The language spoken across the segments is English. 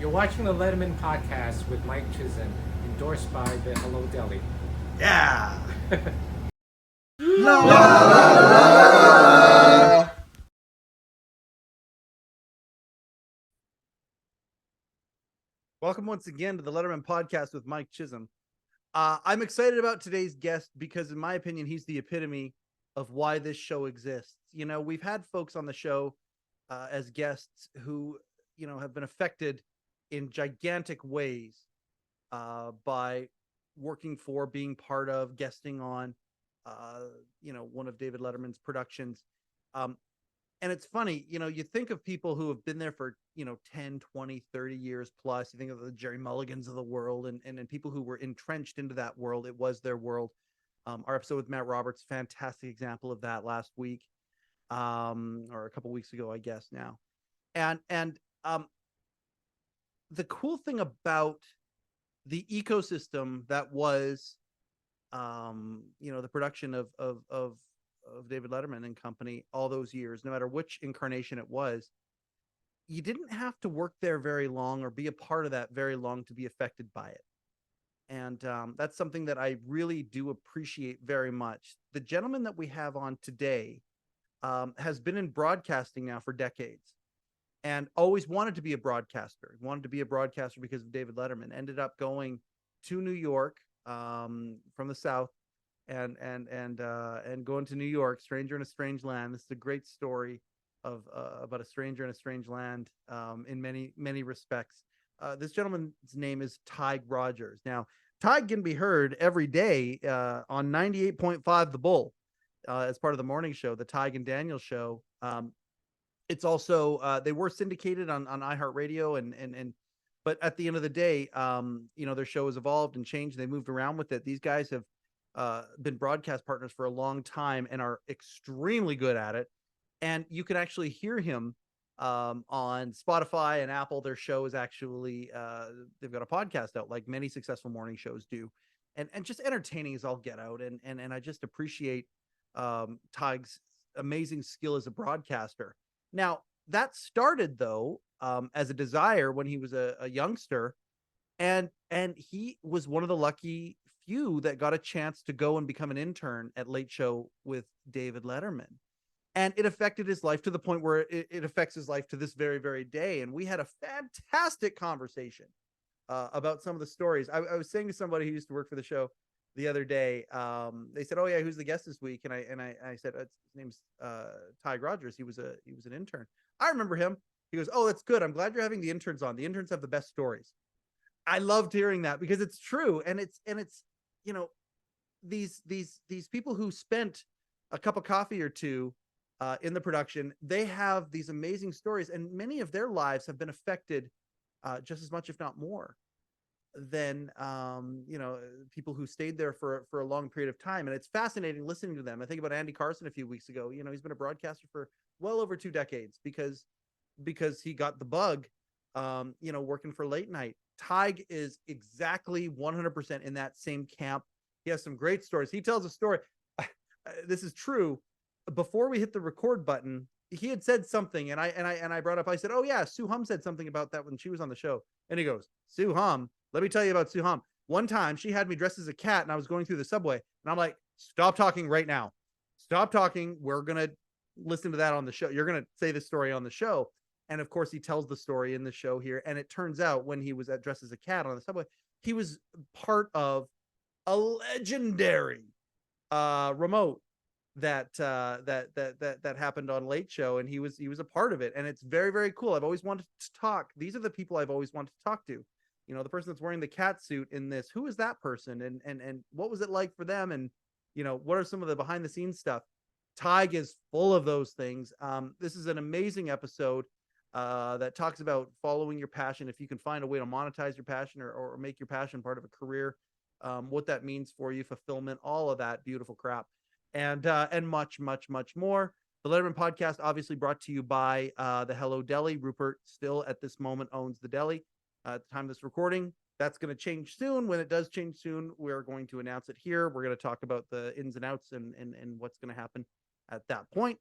You're watching the Letterman podcast with Mike Chisholm, endorsed by the Hello Deli. Yeah. Welcome once again to the Letterman podcast with Mike Chisholm. I'm excited about today's guest because, in my opinion, he's the epitome of why this show exists. You know, we've had folks on the show as guests who, you know, have been affected in gigantic ways by working for, being part of, guesting on, you know, one of David Letterman's productions. And it's funny, you know, you think of people who have been there for, you know, 10, 20, 30 years plus. You think of the Jerry Mulligans of the world and people who were entrenched into that world. It was their world. Our episode with Matt Roberts, fantastic example of that last week, or a couple weeks ago, I guess now. And the cool thing about the ecosystem that was, you know, the production of David Letterman and company all those years, no matter which incarnation it was, you didn't have to work there very long or be a part of that very long to be affected by it. And that's something that I really do appreciate very much. The gentleman that we have on today has been in broadcasting now for decades and always wanted to be a broadcaster. He wanted to be a broadcaster because of David Letterman. Ended up going to New York from the South and going to New York, stranger in a strange land. This is a great story of about a stranger in a strange land in many respects. This gentleman's name is Tige Rodgers. Now, Tige can be heard every day on 98.5 The Bull as part of the morning show, the Tige and Daniel show. It's also they were syndicated on iHeartRadio and but at the end of the day, you know, their show has evolved and changed. They moved around with it. These guys have been broadcast partners for a long time and are extremely good at it. And you can actually hear him on Spotify and Apple. Their show is actually they've got a podcast out like many successful morning shows do, and just entertaining as all get out. And I just appreciate Tige's amazing skill as a broadcaster. Now that started though as a desire when he was a youngster, and he was one of the lucky few that got a chance to go and become an intern at Late Show with David Letterman. And it affected his life to the point where it affects his life to this very, very day. And we had a fantastic conversation about some of the stories. I was saying to somebody who used to work for the show the other day, they said, "Oh yeah, who's the guest this week?" And I said, "His name's Tige Rodgers. He was an intern. I remember him." He goes, "Oh, that's good. I'm glad you're having the interns on. The interns have the best stories." I loved hearing that because it's true. And it's, you know, these people who spent a cup of coffee or two in the production, they have these amazing stories, and many of their lives have been affected just as much, if not more, than you know, people who stayed there for a long period of time. And it's fascinating listening to them. I think about Andy Carson a few weeks ago. You know, he's been a broadcaster for well over 2 decades because he got the bug, you know, working for late night. Tige is exactly 100% in that same camp. He has some great stories. He tells a story. This is true. Before we hit the record button, he had said something, and I brought up. I said, "Oh yeah, Sue Hum said something about that when she was on the show." And he goes, "Sue Hum, let me tell you about Sue Hum. One time, she had me dressed as a cat, and I was going through the subway, and I'm like, stop talking right now. Stop talking. We're gonna listen to that on the show. You're gonna say this story on the show." And of course, he tells the story in the show here. And it turns out when he was dressed as a cat on the subway, he was part of a legendary remote that happened on Late Show, and he was a part of it. And it's very, very cool. I've always wanted to talk. These are the people I've always wanted to talk to. You know, the person that's wearing the cat suit in this. Who is that person? And what was it like for them? And you know, what are some of the behind the scenes stuff? Tige is full of those things. This is an amazing episode that talks about following your passion. If you can find a way to monetize your passion or make your passion part of a career, what that means for you, fulfillment, all of that beautiful crap, and much, much, much more. The Letterman podcast, obviously brought to you by the Hello Deli. Rupert still at this moment owns the deli. At the time of this recording, that's going to change soon. When it does change soon, we're going to announce it here. We're going to talk about the ins and outs and what's going to happen at that point.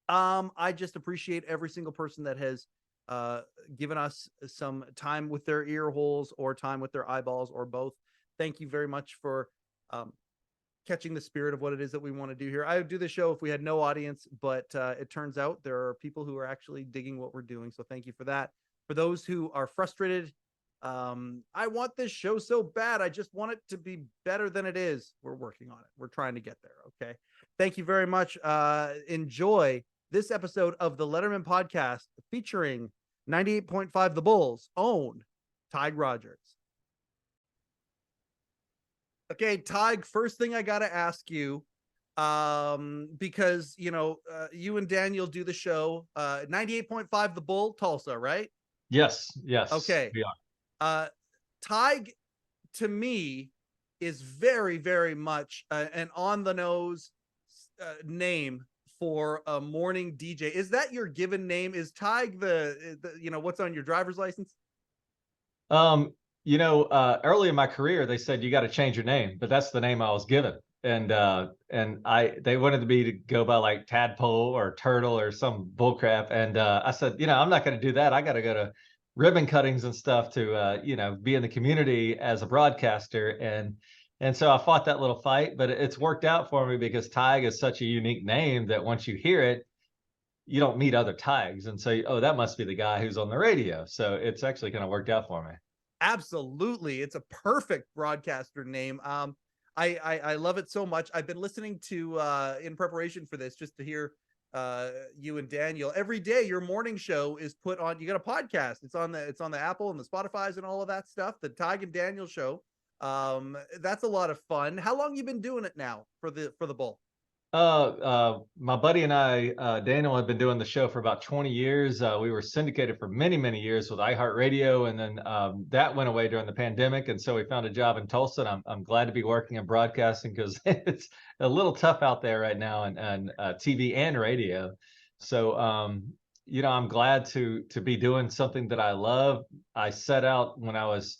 I just appreciate every single person that has given us some time with their ear holes or time with their eyeballs or both. Thank you very much for catching the spirit of what it is that we want to do here. I would do the show if we had no audience, but it turns out there are people who are actually digging what we're doing. So thank you for that. For those who are frustrated, I want this show so bad. I just want it to be better than it is. We're working on it. We're trying to get there. Okay. Thank you very much. Enjoy this episode of the Letterman podcast featuring 98.5 The Bull's own Tige Rodgers. Okay, Tige, first thing I got to ask you, because, you and Daniel do the show, 98.5 The Bull, Tulsa, right? Yes. Okay. We are. Tige, to me, is very, very much an on-the-nose name for a morning DJ. Is that your given name? Is Tige the what's on your driver's license? Early in my career, they said you got to change your name, but that's the name I was given. And they wanted me to go by like Tadpole or Turtle or some bullcrap. And I said, I'm not going to do that. I got to go to ribbon cuttings and stuff to, be in the community as a broadcaster. And so I fought that little fight, but it's worked out for me because Tige is such a unique name that once you hear it, you don't meet other Tiges and say, oh, that must be the guy who's on the radio. So it's actually kind of worked out for me. Absolutely. It's a perfect broadcaster name. I love it so much. I've been listening to in preparation for this just to hear you and Daniel. Every day your morning show is put on, you got a podcast. It's on the Apple and the Spotify's and all of that stuff. The Tige and Daniel show. That's a lot of fun. How long you been doing it now for the Bull? My buddy and I, Daniel, had been doing the show for about 20 years. We were syndicated for many, many years with iHeartRadio, and then that went away during the pandemic, and so we found a job in Tulsa. And I'm glad to be working in broadcasting because it's a little tough out there right now, and TV and radio. So I'm glad to be doing something that I love. I set out when I was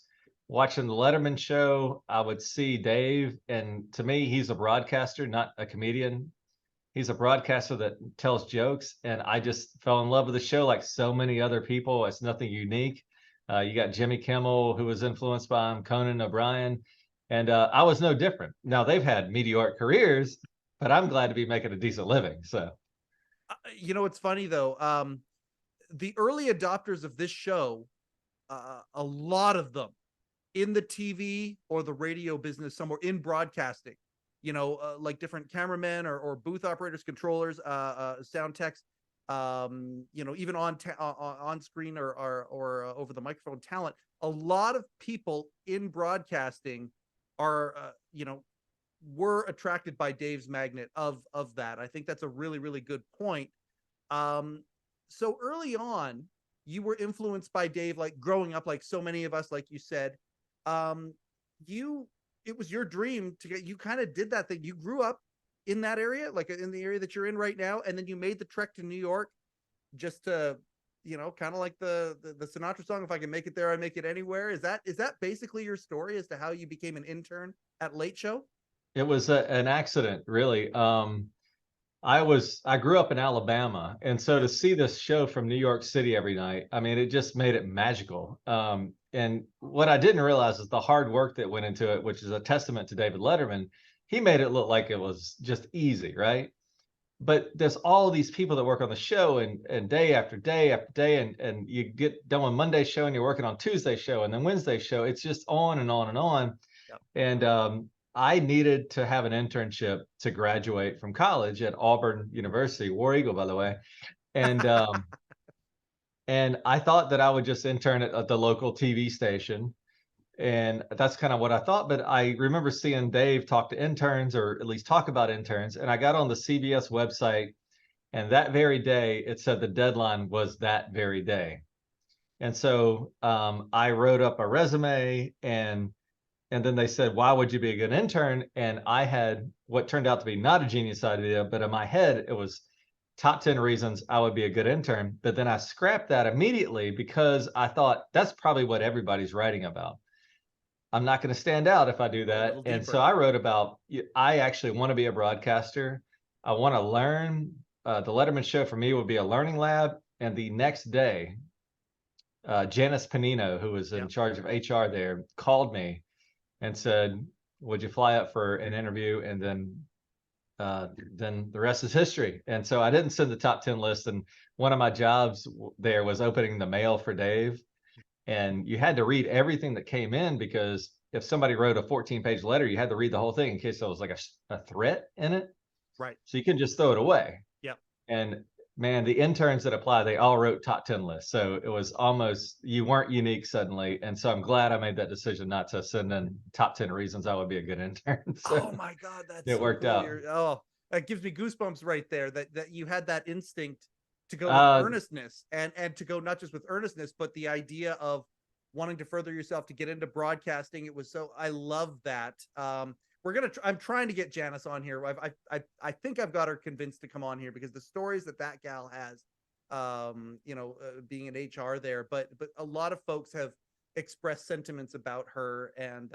watching the Letterman show. I would see Dave, and to me, he's a broadcaster, not a comedian. He's a broadcaster that tells jokes, and I just fell in love with the show like so many other people. It's nothing unique. You got Jimmy Kimmel, who was influenced by him, Conan O'Brien, and I was no different. Now, they've had meteoric careers, but I'm glad to be making a decent living. So, it's funny, though. The early adopters of this show, a lot of them, in the TV or the radio business somewhere in broadcasting, like different cameramen or booth operators, controllers, sound techs, even on screen or over the microphone talent. A lot of people in broadcasting are, were attracted by Dave's magnet of that. I think that's a really, really good point. So early on, you were influenced by Dave, like growing up, like so many of us, like you said. It was your dream to get, you kind of did that thing. You grew up in that area, like in the area that you're in right now. And then you made the trek to New York just to, kind of like the Sinatra song, if I can make it there, I make it anywhere. Is that basically your story as to how you became an intern at Late Show? it was an accident, really. I grew up in Alabama, and so to see this show from New York City every night, I mean, it just made it magical. And what I didn't realize is the hard work that went into it, which is a testament to David Letterman. He made it look like it was just easy, right? But there's all these people that work on the show, and day after day after day, and you get done with Monday's show and you're working on Tuesday's show and then Wednesday's show. It's just on and on and on. Yep. And I needed to have an internship to graduate from college at Auburn University, War Eagle, by the way. And and I thought that I would just intern at the local TV station. And that's kind of what I thought. But I remember seeing Dave talk to interns, or at least talk about interns. And I got on the CBS website, and that very day, it said the deadline was that very day. And so I wrote up a resume, and then they said, why would you be a good intern? And I had what turned out to be not a genius idea, but in my head, it was top 10 reasons I would be a good intern. But then I scrapped that immediately because I thought that's probably what everybody's writing about. I'm not going to stand out if I do that. And so I wrote about, I actually want to be a broadcaster. I want to learn. The Letterman show for me would be a learning lab. And the next day, Janice Panino, who was in charge of HR there, called me and said, "Would you fly up for an interview?" And then the rest is history. And so I didn't send the top 10 list. And one of my jobs there was opening the mail for Dave. And you had to read everything that came in, because if somebody wrote a 14-page letter, you had to read the whole thing in case there was like a threat in it. Right. So you couldn't just throw it away. Yep. And man, the interns that applied, they all wrote top 10 lists. So it was almost, you weren't unique suddenly. And so I'm glad I made that decision not to send in top 10 reasons I would be a good intern. So oh my God, that's it so worked cool. out. Oh, that gives me goosebumps right there. That you had that instinct to go with earnestness, and to go not just with earnestness, but the idea of wanting to further yourself to get into broadcasting. It was so, I love that. I'm trying to get Janice on here. I think I've got her convinced to come on here, because the stories that gal has, being in HR there, but a lot of folks have expressed sentiments about her, and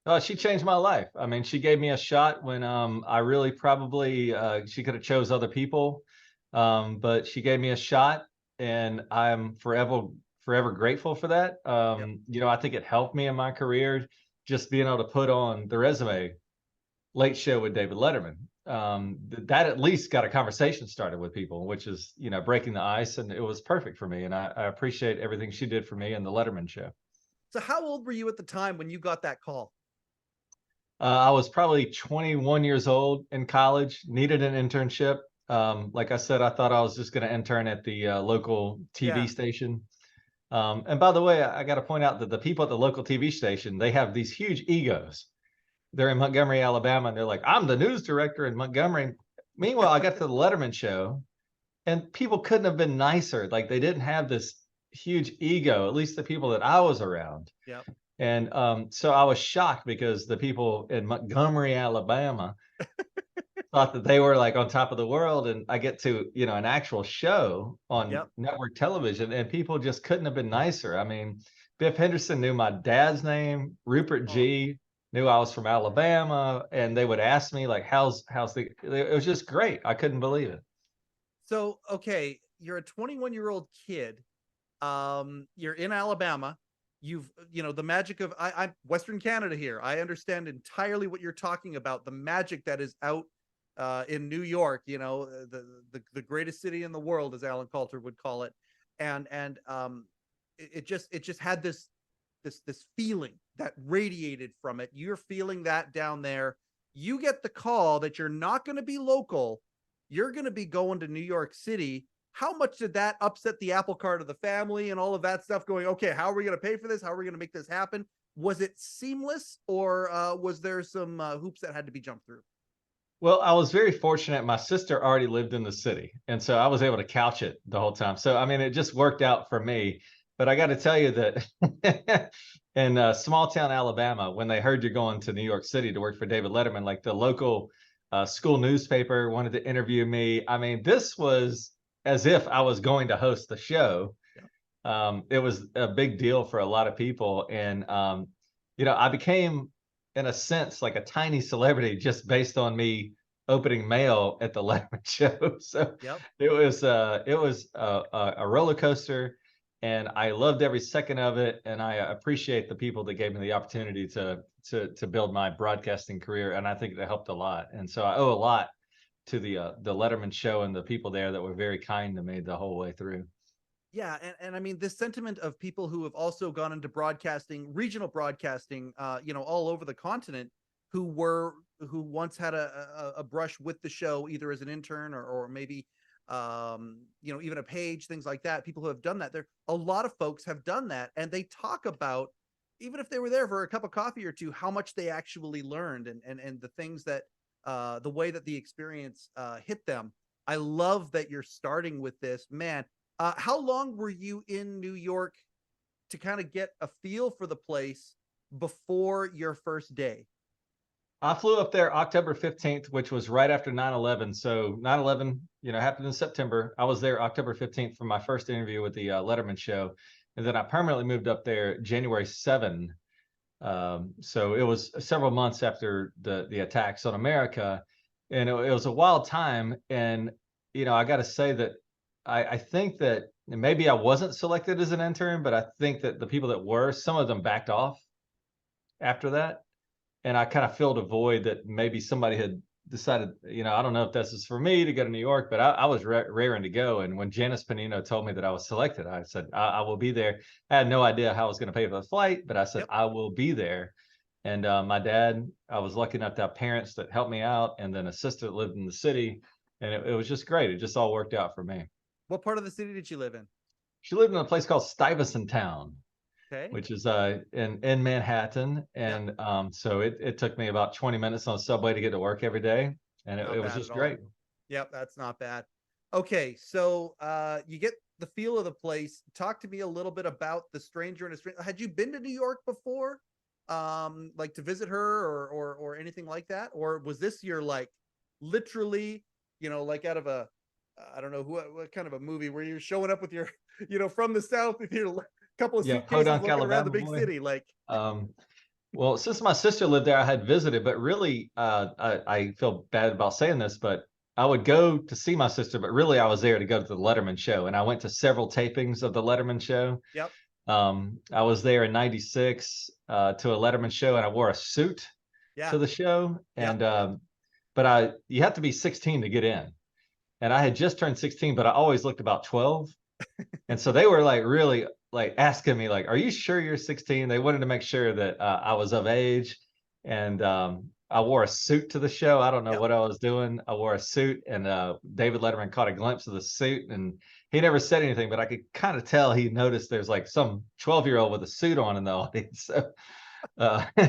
oh, she changed my life. I mean, she gave me a shot when I really probably she could have chose other people, but she gave me a shot, and I'm forever grateful for that. I think it helped me in my career, just being able to put on the resume, Late Show with David Letterman. That at least got a conversation started with people, which is, breaking the ice, and it was perfect for me. And I appreciate everything she did for me and the Letterman show. So how old were you at the time when you got that call? I was probably 21 years old in college, needed an internship. Like I said, I thought I was just going to intern at the local TV station. And by the way, I got to point out that the people at the local TV station, they have these huge egos. They're in Montgomery, Alabama, and they're like, "I'm the news director in Montgomery." Meanwhile, I got to the Letterman show, and people couldn't have been nicer. Like, they didn't have this huge ego, at least the people that I was around. Yep. And so I was shocked, because the people in Montgomery, Alabama thought that they were like on top of the world. And I get to, an actual show on network television, and people just couldn't have been nicer. I mean, Biff Henderson knew my dad's name, Rupert G. knew I was from Alabama, and they would ask me like, how's it was just great. I couldn't believe it. So, okay, you're a 21-year-old kid. You're in Alabama. You've, the magic of, I'm Western Canada here. I understand entirely what you're talking about. The magic that is out in New York, the greatest city in the world, as Alan Coulter would call it. And it just had this feeling that radiated from it. You're feeling that down there. You get the call that you're not going to be local. You're going to be going to New York City. How much did that upset the apple cart of the family and all of that stuff, going, okay, how are we going to pay for this? How are we going to make this happen? Was it seamless, or was there some hoops that had to be jumped through? Well, I was very fortunate. My sister already lived in the city, and so I was able to couch it the whole time. So, I mean, it just worked out for me. But I got to tell you that in small town Alabama, when they heard you're going to New York City to work for David Letterman, like the local school newspaper wanted to interview me. I mean, this was as if I was going to host the show. It was a big deal for a lot of people. And, I became, in a sense, like a tiny celebrity just based on me opening mail at the Letterman show. So it was a roller coaster, and I loved every second of it. And I appreciate the people that gave me the opportunity to build my broadcasting career. And I think it helped a lot. And so I owe a lot to the Letterman show and the people there that were very kind to me the whole way through. Yeah, and I mean, this sentiment of people who have also gone into broadcasting, regional broadcasting, all over the continent, who once had a brush with the show, either as an intern or maybe even a page, things like that. People who have done that, there a lot of folks have done that, and they talk about, even if they were there for a cup of coffee or two, how much they actually learned, and the things that the way that the experience hit them. I love that you're starting with this, man. How long were you in New York to kind of get a feel for the place before your first day? I flew up there October 15th, which was right after 9/11. So 9/11, happened in September. I was there October 15th for my first interview with the Letterman show. And then I permanently moved up there January 7. So it was several months after the attacks on America. And it was a wild time. And, I got to say that I think that and maybe I wasn't selected as an intern, but I think that the people that were, some of them backed off after that. And I kind of filled a void that maybe somebody had decided, I don't know if this is for me to go to New York, but I was raring to go. And when Janice Panino told me that I was selected, I said, I will be there. I had no idea how I was going to pay for the flight, but I said, Yep. I will be there. And my dad, I was lucky enough to have parents that helped me out, and then a sister that lived in the city. And it was just great. It just all worked out for me. What part of the city did you live in? She lived in a place called Stuyvesant Town, Okay. which is in Manhattan. And so it took me about 20 minutes on the subway to get to work every day. And it was just great. Yep, that's not bad. Okay, so you get the feel of the place. Talk to me a little bit about The Stranger in a Stranger. Had you been to New York before? Like to visit her or anything like that? Or was this your like literally, like out of a I don't know what kind of a movie where you're showing up with your, from the South with your couple of suitcases Podunk, looking around the Alabama big boy. city, like. Well, since my sister lived there, I had visited, but really, I feel bad about saying this, but I would go to see my sister, but really I was there to go to the Letterman show. And I went to several tapings of the Letterman show. Yep. I was there in 96 to a Letterman show, and I wore a suit to the show. And, but you have to be 16 to get in. And I had just turned 16, but I always looked about 12. And so they were like really like asking me like, are you sure you're 16? They wanted to make sure that I was of age. And I wore a suit to the show. I don't know what I was doing. I wore a suit, and David Letterman caught a glimpse of the suit, and he never said anything, but I could kind of tell he noticed there's like some 12-year-old with a suit on in the audience. So,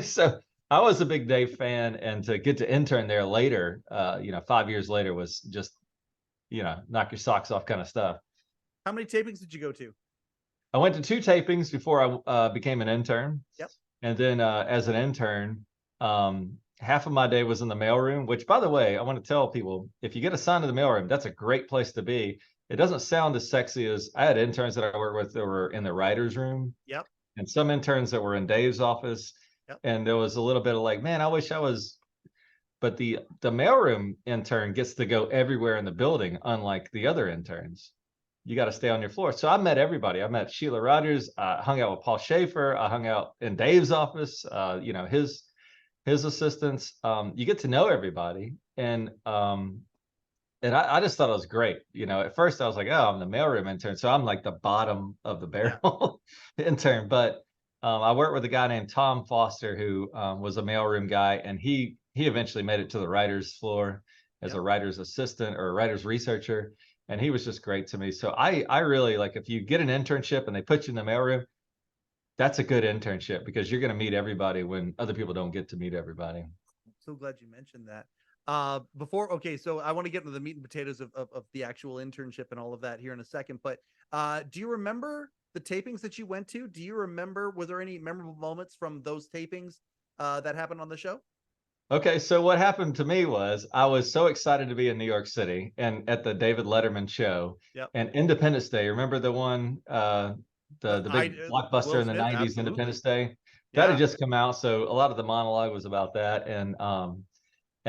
so I was a big Dave fan, and to get to intern there later, 5 years later was just, knock your socks off kind of stuff. How many tapings did you go to? I went to 2 tapings before I became an intern. Yep. And then as an intern, half of my day was in the mailroom, which, by the way, I want to tell people, if you get assigned to the mailroom, that's a great place to be. It doesn't sound as sexy as I had interns that I worked with that were in the writer's room. Yep. And some interns that were in Dave's office. Yep. And there was a little bit of like, man, I wish I was. But the mailroom intern gets to go everywhere in the building, unlike the other interns. You got to stay on your floor. So I met everybody. I met Tige Rodgers. I hung out with Paul Schaefer. I hung out in Dave's office. His assistants. You get to know everybody, and I just thought it was great. At first I was like, oh, I'm the mailroom intern, so I'm like the bottom of the barrel intern. But I worked with a guy named Tom Foster who was a mailroom guy, and he eventually made it to the writer's floor as a writer's assistant or a writer's researcher. And he was just great to me. So I really like, if you get an internship and they put you in the mailroom, that's a good internship, because you're going to meet everybody when other people don't get to meet everybody. I'm so glad you mentioned that. So I want to get into the meat and potatoes of the actual internship and all of that here in a second. But do you remember the tapings that you went to? Do you remember, were there any memorable moments from those tapings that happened on the show? Okay, so what happened to me was I was so excited to be in New York City and at the David Letterman show. Yep. And Independence Day, remember the one, the big blockbuster in the 90s, absolutely. Independence Day? That had just come out, so a lot of the monologue was about that. And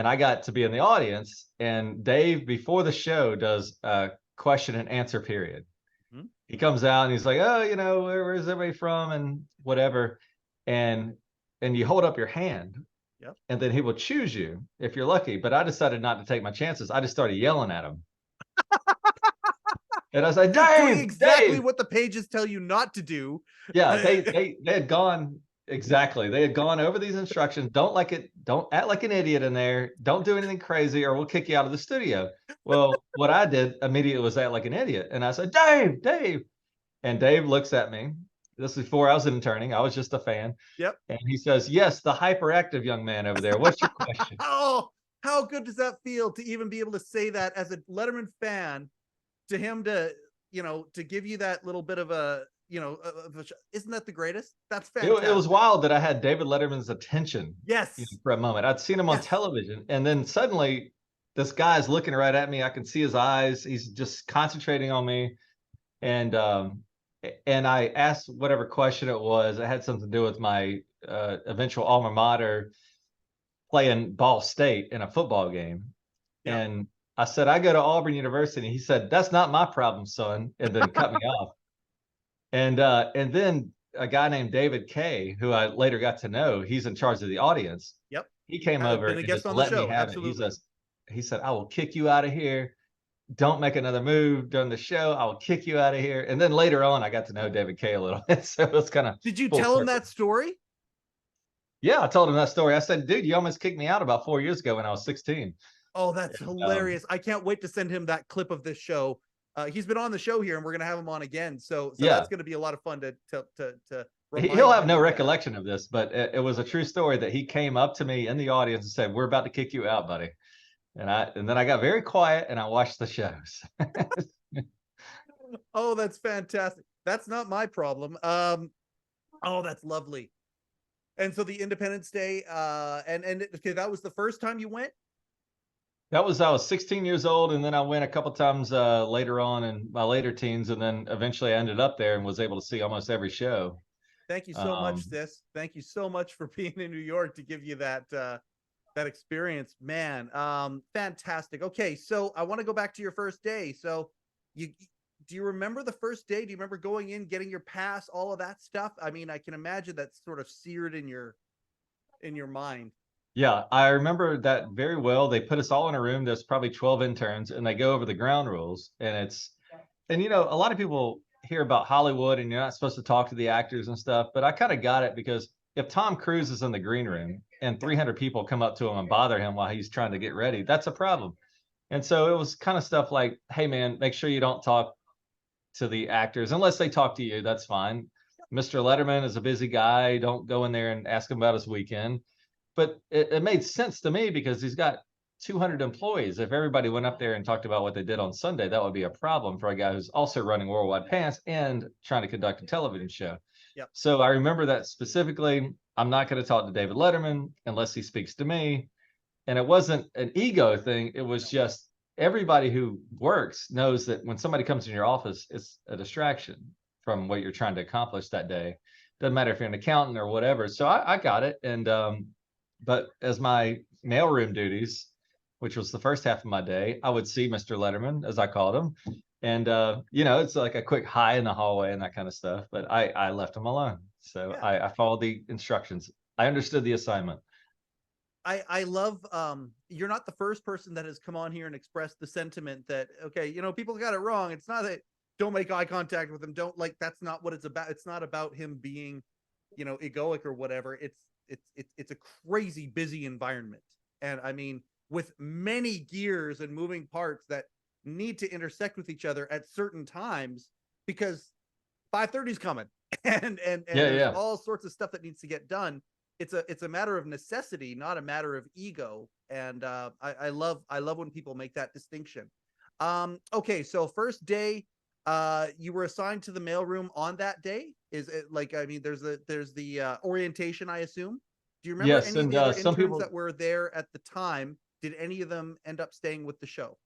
I got to be in the audience, and Dave, before the show, does a question and answer period. Mm-hmm. He comes out and he's like, oh, where's everybody from and whatever. And you hold up your hand. Yep. And then he will choose you if you're lucky. But I decided not to take my chances. I just started yelling at him. And I was like, Dave, exactly Dave. What the pages tell you not to do. Yeah, they had gone exactly. They had gone over these instructions. Don't act like an idiot in there. Don't do anything crazy or we'll kick you out of the studio. Well, what I did immediately was act like an idiot. And I said, Dave. And Dave looks at me. This is before I was interning. I was just a fan. Yep. And he says, yes, the hyperactive young man over there. What's your question? Oh, how good does that feel to even be able to say that as a Letterman fan, to him to give you that little bit of a, isn't that the greatest? That's fantastic. It was wild that I had David Letterman's attention. Yes. For a moment. I'd seen him on television. And then suddenly this guy's looking right at me. I can see his eyes. He's just concentrating on me. And I asked whatever question it was. It had something to do with my eventual alma mater playing Ball State in a football game. Yeah. I said, I go to Auburn University. He said, that's not my problem, son, and then cut me off. And then a guy named David Kay, who I later got to know, he's in charge of the audience. Yep. He came I've over been a and guest just on the let me show. have Absolutely. it. He said, I will kick you out of here. Don't make another move during the show. I will kick you out of here. And then later on, I got to know David Kay a little bit. So it was kind of Did you full tell him circle. that story? Yeah, I told him that story. I said, dude, you almost kicked me out about 4 years ago when I was 16. Oh, that's hilarious. I can't wait to send him that clip of this show. He's been on the show here and we're going to have him on again. So Yeah. that's going to be a lot of fun to He'll have remind no him of recollection of this, but it was a true story that he came up to me in the audience and said, we're about to kick you out, buddy. And then I got very quiet and I watched the shows. Oh, that's fantastic. That's not my problem. Oh, that's lovely. And so the Independence Day, and okay, that was the first time you went? I was 16 years old, and then I went a couple times later on in my later teens, and then eventually I ended up there and was able to see almost every show. Thank you so much, sis. Thank you so much for being in New York to give you that that experience, man. Fantastic. Okay, so I want to go back to your first day. So do you remember the first day? Do you remember going in, getting your pass, all of that stuff? I mean, I can imagine that's sort of seared in your mind. Yeah, I remember that very well. They put us all in a room. There's probably 12 interns, and they go over the ground rules. And you know, a lot of people hear about Hollywood and you're not supposed to talk to the actors and stuff, but I kind of got it because if Tom Cruise is in the green room and 300 people come up to him and bother him while he's trying to get ready, that's a problem. And so it was kind of stuff like, hey, man, make sure you don't talk to the actors unless they talk to you. That's fine. Mr. Letterman is a busy guy. Don't go in there and ask him about his weekend. But it made sense to me because he's got 200 employees. If everybody went up there and talked about what they did on Sunday, that would be a problem for a guy who's also running Worldwide Pants and trying to conduct a television show. Yep. So I remember that specifically. I'm not going to talk to David Letterman unless he speaks to me. And it wasn't an ego thing. It was just everybody who works knows that when somebody comes in your office, it's a distraction from what you're trying to accomplish that day. Doesn't matter if you're an accountant or whatever. So I got it. And but as my mailroom duties, which was the first half of my day, I would see Mr. Letterman, as I called him. And, you know, it's like a quick hi in the hallway and that kind of stuff. But I left him alone. So yeah. I followed the instructions. I understood the assignment. I love, you're not the first person that has come on here and expressed the sentiment that, okay, you know, people got it wrong. It's not that don't make eye contact with him. Don't like, that's not what it's about. It's not about him being, you know, egoic or whatever. It's a crazy busy environment. And I mean, with many gears and moving parts that need to intersect with each other at certain times, because 5:30 is coming and there's all sorts of stuff that needs to get done. It's a matter of necessity, not a matter of ego. And I love when people make that distinction. Okay, so first day, you were assigned to the mailroom on that day. Is it like, I mean, there's the orientation, I assume. Do you remember yes, any and, of the other some interns people that were there at the time? Did any of them end up staying with the show?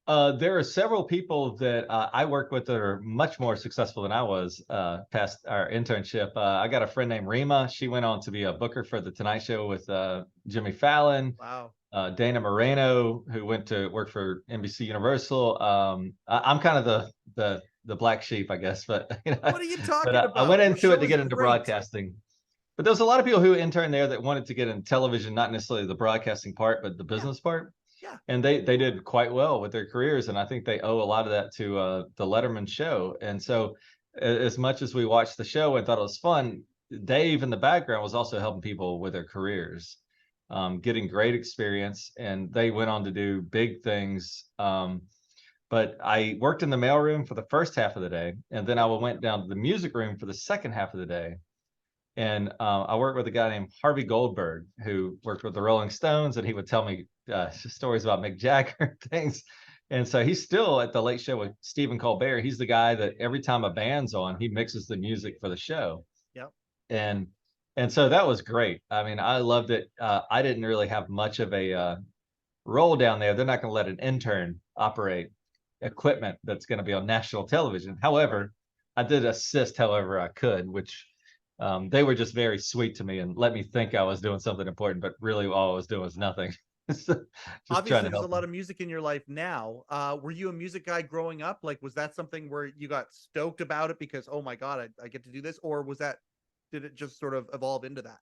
There are several people that I work with that are much more successful than I was past our internship. I got a friend named Rima. She went on to be a booker for The Tonight Show with Jimmy Fallon. Wow. Dana Moreno, who went to work for NBC Universal. I'm kind of the black sheep, I guess. But you know, what are you talking about? I went into it to get into broadcasting. But there's a lot of people who interned there that wanted to get in television, not necessarily the broadcasting part, but the business part. Yeah. And they did quite well with their careers. And I think they owe a lot of that to the Letterman show. And so as much as we watched the show and thought it was fun, Dave in the background was also helping people with their careers, getting great experience. And they went on to do big things. But I worked in the mailroom for the first half of the day. And then I went down to the music room for the second half of the day. And I worked with a guy named Harvey Goldberg, who worked with the Rolling Stones, and he would tell me stories about Mick Jagger things. And so he's still at the Late Show with Stephen Colbert. He's the guy that every time a band's on, he mixes the music for the show. Yep. And so that was great. I mean, I loved it. I didn't really have much of a role down there. They're not going to let an intern operate equipment that's going to be on national television. However, I did assist however I could, which they were just very sweet to me and let me think I was doing something important, but really all I was doing was nothing. So, just trying Obviously to there's a help lot him. of music in your life now. Were you a music guy growing up? Like, was that something where you got stoked about it because, oh my God, I get to do this? Or did it just sort of evolve into that?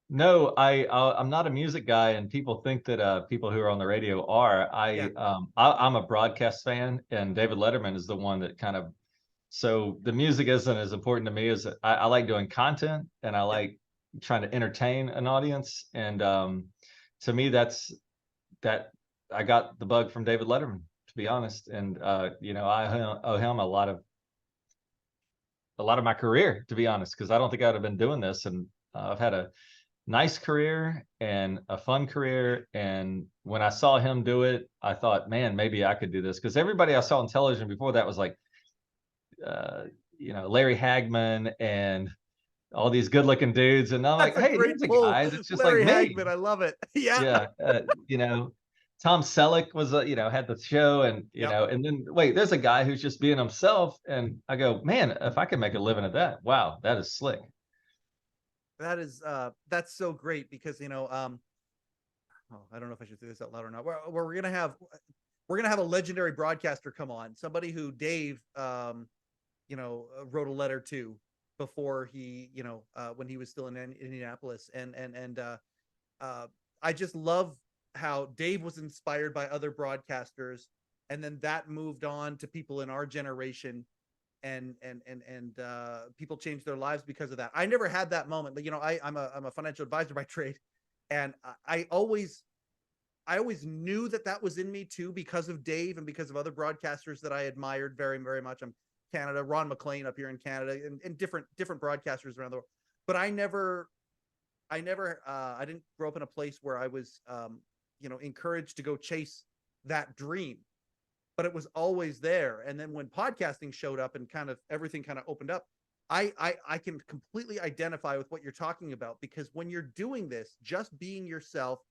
No, I'm not a music guy, and people think that people who are on the radio are. Yeah. I'm a broadcast fan, and David Letterman is the one that kind of. So the music isn't as important to me as I like doing content, and I Yeah. like trying to entertain an audience. And to me, that I got the bug from David Letterman, to be Yeah. honest. And I owe him a lot of my career, to be honest, because I don't think I'd have been doing this. And I've had a nice career and a fun career. And when I saw him do it, I thought, man, maybe I could do this. Because everybody I saw on television before that was like, uh, Larry Hagman and all these good-looking dudes, and I'm like, That's a hey, great there's a pull. guy that's just like Larry me. Hagman. I love it. Yeah. Yeah, Tom Selleck was, had the show, and Yep. and then wait, there's a guy who's just being himself, and I go, man, if I can make a living at that, wow, that is slick. That's so great because I don't know if I should say this out loud or not. We're gonna have a legendary broadcaster come on, somebody who Dave wrote a letter to before when he was still in Indianapolis, and I just love how Dave was inspired by other broadcasters, and then that moved on to people in our generation, and people changed their lives because of that. I never had that moment, but I'm a financial advisor by trade, and I always knew that was in me too because of Dave and because of other broadcasters that I admired very, very much. I'm Canada, Ron McLean up here in Canada, and different broadcasters around the world. But I didn't grow up in a place where I was, encouraged to go chase that dream, but it was always there. And then when podcasting showed up and kind of everything kind of opened up, I can completely identify with what you're talking about, because when you're doing this, just being yourself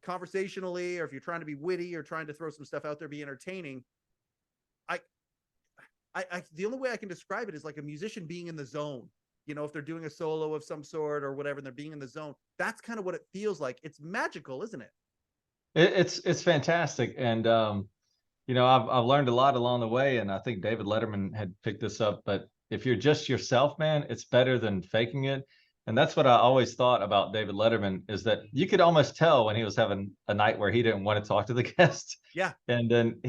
conversationally, or if you're trying to be witty or trying to throw some stuff out there, be entertaining, the only way I can describe it is like a musician being in the zone. If they're doing a solo of some sort or whatever, and they're being in the zone, that's kind of what it feels like. It's magical, isn't it? It's fantastic, and I've learned a lot along the way, and I think David Letterman had picked this up. But if you're just yourself, man, it's better than faking it. And that's what I always thought about David Letterman, is that you could almost tell when he was having a night where he didn't want to talk to the guests. Yeah. And then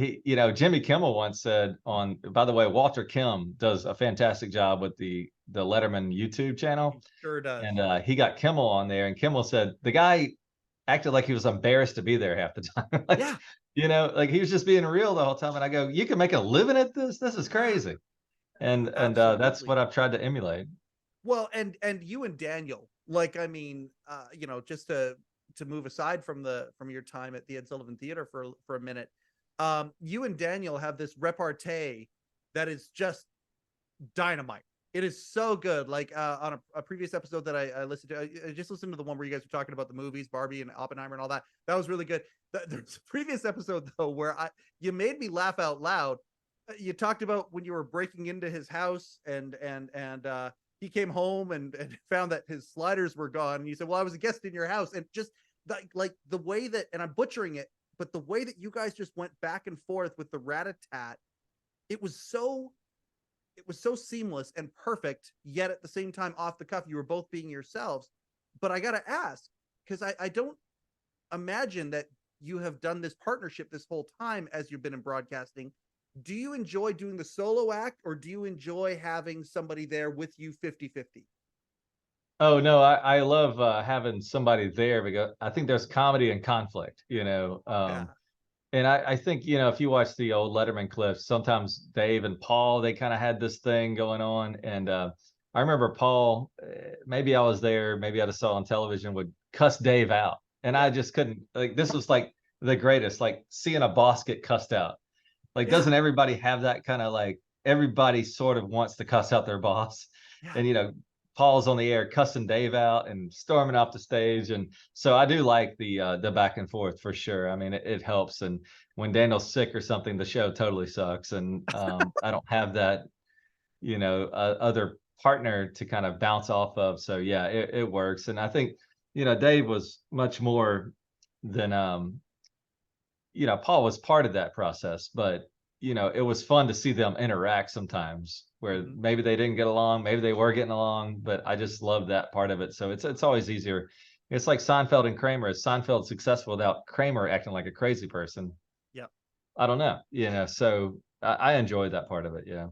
Jimmy Kimmel once said by the way, Walter Kim does a fantastic job with the Letterman YouTube channel. Sure does. And he got Kimmel on there, and Kimmel said the guy acted like he was embarrassed to be there half the time. Like, Yeah. like he was just being real the whole time. And I go, you can make a living at this? This is crazy. And that's what I've tried to emulate. Well, and you and Daniel, like, I mean, just to move aside from your time at the Ed Sullivan Theater for a minute, you and Daniel have this repartee that is just dynamite. It is so good. Like on a previous episode that I listened to, I just listened to the one where you guys were talking about the movies, Barbie and Oppenheimer and all that. That was really good. There's a previous episode though where you made me laugh out loud. You talked about when you were breaking into his house, and he came home and found that his sliders were gone. And you said, "Well, I was a guest in your house," and just like the way that, and I'm butchering it, but the way that you guys just went back and forth with the rat-a-tat, it was so seamless and perfect, yet at the same time off the cuff, you were both being yourselves. But I gotta ask, because I don't imagine that you have done this partnership this whole time as you've been in broadcasting. Do you enjoy doing the solo act, or do you enjoy having somebody there with you 50-50? Oh no, I love having somebody there, because I think there's comedy and conflict, Yeah. And I think, if you watch the old Letterman clips, sometimes Dave and Paul, they kind of had this thing going on. And I remember Paul, maybe I was there, maybe I just saw on television, would cuss Dave out. And I just couldn't, like, this was like the greatest, like seeing a boss get cussed out. Like, Yeah. doesn't everybody have that kind of, like, everybody sort of wants to cuss out their boss? Yeah. And Paul's on the air cussing Dave out and storming off the stage. And so I do like the back and forth for sure. I mean, it helps. And when Daniel's sick or something, the show totally sucks. And I don't have that, other partner to kind of bounce off of. So yeah, it works. And I think, Dave was much more then Paul was part of that process, but it was fun to see them interact sometimes where maybe they didn't get along, maybe they were getting along, but I just love that part of it. So it's always easier. It's like Seinfeld and Kramer. Is Seinfeld successful without Kramer acting like a crazy person? Yep. I don't know. So I enjoyed that part of it. Yeah.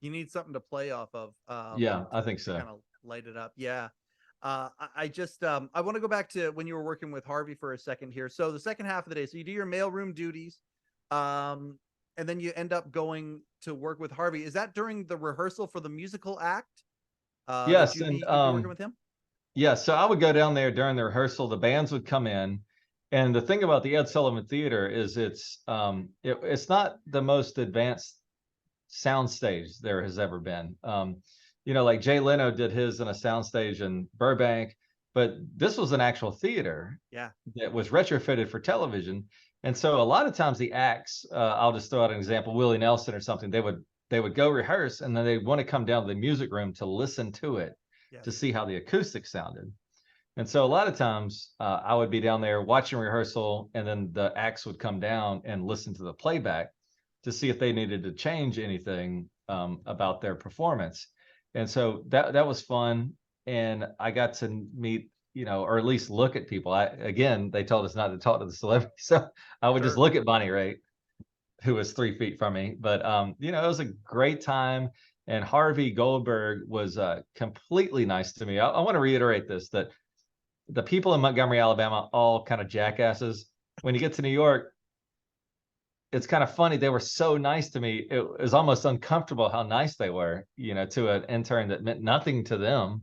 You need something to play off of. Yeah, I think so. Kind of light it up. Yeah. I just I want to go back to when you were working with Harvey for a second here. So the second half of the day, so you do your mailroom duties, and then you end up going to work with Harvey. Is that during the rehearsal for the musical act? Yes, you'd and be working with him? yeah, so I would go down there during the rehearsal. The bands would come in, and the thing about the Ed Sullivan Theater is it's not the most advanced soundstage there has ever been. Like Jay Leno did his in a soundstage in Burbank, but this was an actual theater that was retrofitted for television. And so a lot of times the acts, I'll just throw out an example, Willie Nelson or something, they would go rehearse and then they'd want to come down to the music room to listen to it, to see how the acoustics sounded. And so a lot of times I would be down there watching rehearsal, and then the acts would come down and listen to the playback to see if they needed to change anything about their performance. And so that was fun. And I got to meet, or at least look at people. Again, they told us not to talk to the celebrities. So I would just look at Bonnie Raitt, who was 3 feet from me. But, it was a great time. And Harvey Goldberg was completely nice to me. I want to reiterate this, that the people in Montgomery, Alabama, all kind of jackasses. When you get to New York, it's kind of funny. They were so nice to me. It was almost uncomfortable how nice they were, to an intern that meant nothing to them,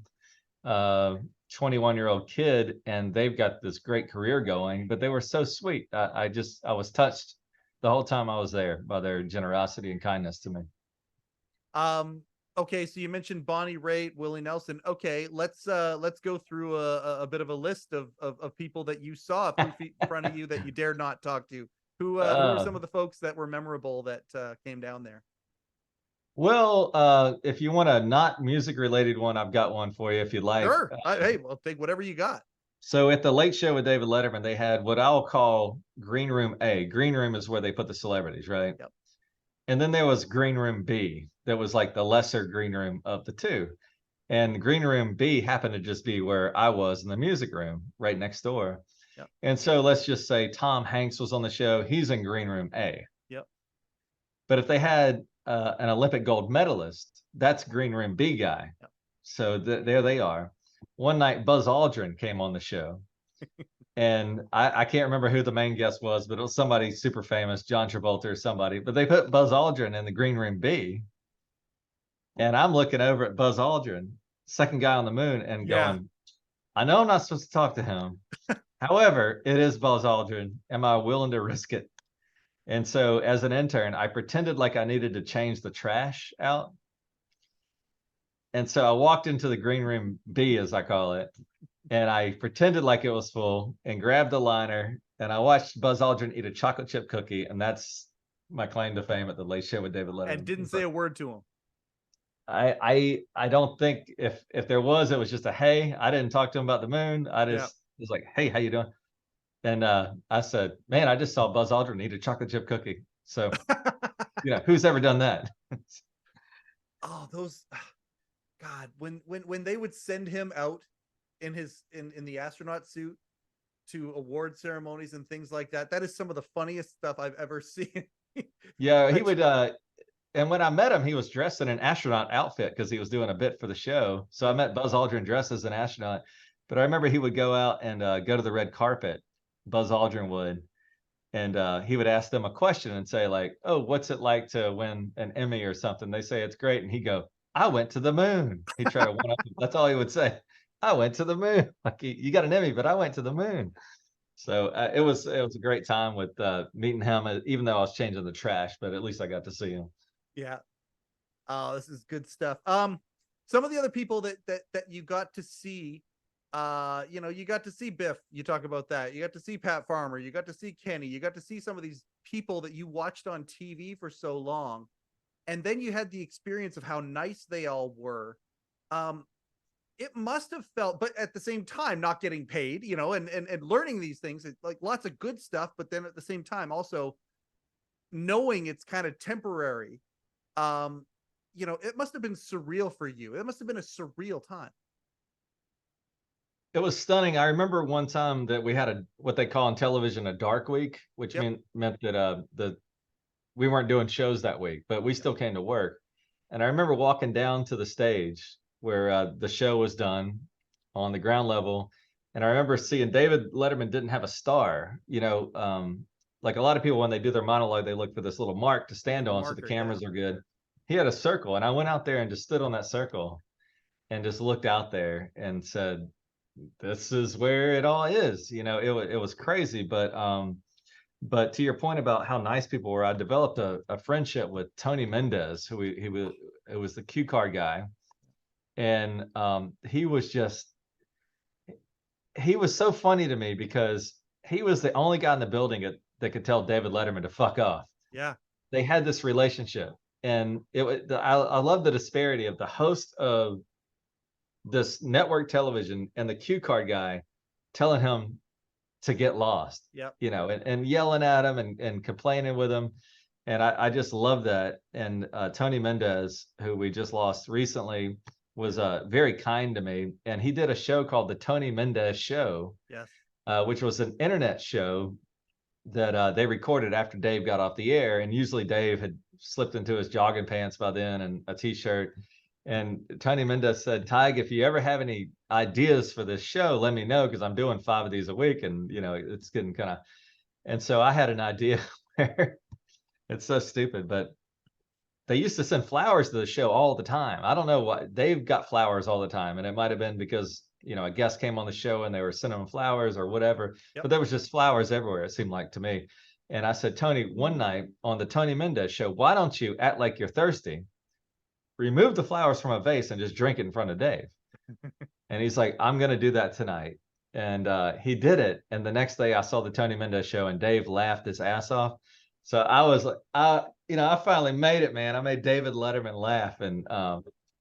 21-year-old kid, and they've got this great career going, but they were so sweet. I was touched the whole time I was there by their generosity and kindness to me. Okay, so you mentioned Bonnie Raitt, Willie Nelson. Okay, let's go through a bit of a list of people that you saw 3 feet in front of you that you dared not talk to. Who are some of the folks that were memorable that came down there? Well, if you want a not music related one, I've got one for you if you'd like. Sure. Hey, I'll take whatever you got. So at the Late Show with David Letterman, they had what I'll call Green Room A. Green Room is where they put the celebrities, right? Yep. And then there was Green Room B, that was like the lesser green room of the two. And Green Room B happened to just be where I was in the music room right next door. Yep. And so let's just say Tom Hanks was on the show. He's in Green Room A. Yep. But if they had an Olympic gold medalist, that's Green Room B guy. Yep. So there they are. One night, Buzz Aldrin came on the show. And I can't remember who the main guest was, but it was somebody super famous, John Travolta or somebody. But they put Buzz Aldrin in the Green Room B. And I'm looking over at Buzz Aldrin, second guy on the moon, and going, I know I'm not supposed to talk to him. However, it is Buzz Aldrin. Am I willing to risk it? And so as an intern, I pretended like I needed to change the trash out. And so I walked into the Green Room B, as I call it, and I pretended like it was full and grabbed a liner, and I watched Buzz Aldrin eat a chocolate chip cookie. And that's my claim to fame at the Late Show with David Letterman. And didn't say a word to him. I don't think if there was, it was just a hey. I didn't talk to him about the moon. I just was like, hey, how you doing? And I said, man, I just saw Buzz Aldrin eat a chocolate chip cookie. So who's ever done that? Oh, those God, when they would send him out in his in the astronaut suit to award ceremonies and things like that, that is some of the funniest stuff I've ever seen. Yeah, he would and when I met him, he was dressed in an astronaut outfit because he was doing a bit for the show. So I met Buzz Aldrin dressed as an astronaut. But I remember he would go out and go to the red carpet, Buzz Aldrin would, and he would ask them a question and say like, oh, what's it like to win an Emmy or something? They say it's great. And he'd go, I went to the moon. He'd try to one up. That's all he would say. I went to the moon. Like, you got an Emmy, but I went to the moon. So it was a great time with meeting him, even though I was changing the trash, but at least I got to see him. Yeah. Oh, this is good stuff. Some of the other people that you got to see, you got to see Biff. You talk about that. You got to see Pat Farmer. You got to see Kenny. You got to see some of these people that you watched on TV for so long. And then you had the experience of how nice they all were. it must have felt, but at the same time, not getting paid, and learning these things, like lots of good stuff, but then at the same time, also knowing it's kind of temporary. Um, it must have been surreal for you. It must have been a surreal time. It was stunning. I remember one time that we had what they call in television a dark week, which Yep. meant that we weren't doing shows that week, but we still came to work. And I remember walking down to the stage where the show was done on the ground level, and I remember seeing David Letterman didn't have a star. Like a lot of people when they do their monologue, they look for this little mark to stand The on so the marker, yeah. cameras are good. He had a circle, and I went out there and just stood on that circle and just looked out there and said, "This is where it all is." It was crazy, but to your point about how nice people were, I developed a friendship with Tony Mendez, who he was, it was the cue card guy, and he was so funny to me because he was the only guy in the building that could tell David Letterman to fuck off. Yeah. They had this relationship, and I love the disparity of the host of this network television and the cue card guy telling him to get lost. Yep. And yelling at him and complaining with him. And I just love that. And Tony Mendez, who we just lost recently, was very kind to me. And he did a show called The Tony Mendez Show, Yes. which was an internet show that they recorded after Dave got off the air. And usually Dave had slipped into his jogging pants by then and a t-shirt. And Tony Mendez said, "Tige, if you ever have any ideas for this show, let me know, because I'm doing 5 of these a week, and it's getting kind of." And so I had an idea where it's so stupid, but they used to send flowers to the show all the time. I don't know why they've got flowers all the time, and it might have been because a guest came on the show and they were sending them flowers or whatever. Yep. But there was just flowers everywhere, it seemed like to me. And I said, "Tony, one night on the Tony Mendez Show, why don't you act like you're thirsty? Remove the flowers from a vase and just drink it in front of Dave." And he's like, "I'm going to do that tonight." And he did it. And the next day I saw the Tony Mendez Show and Dave laughed his ass off. So I was like, I finally made it, man. I made David Letterman laugh. And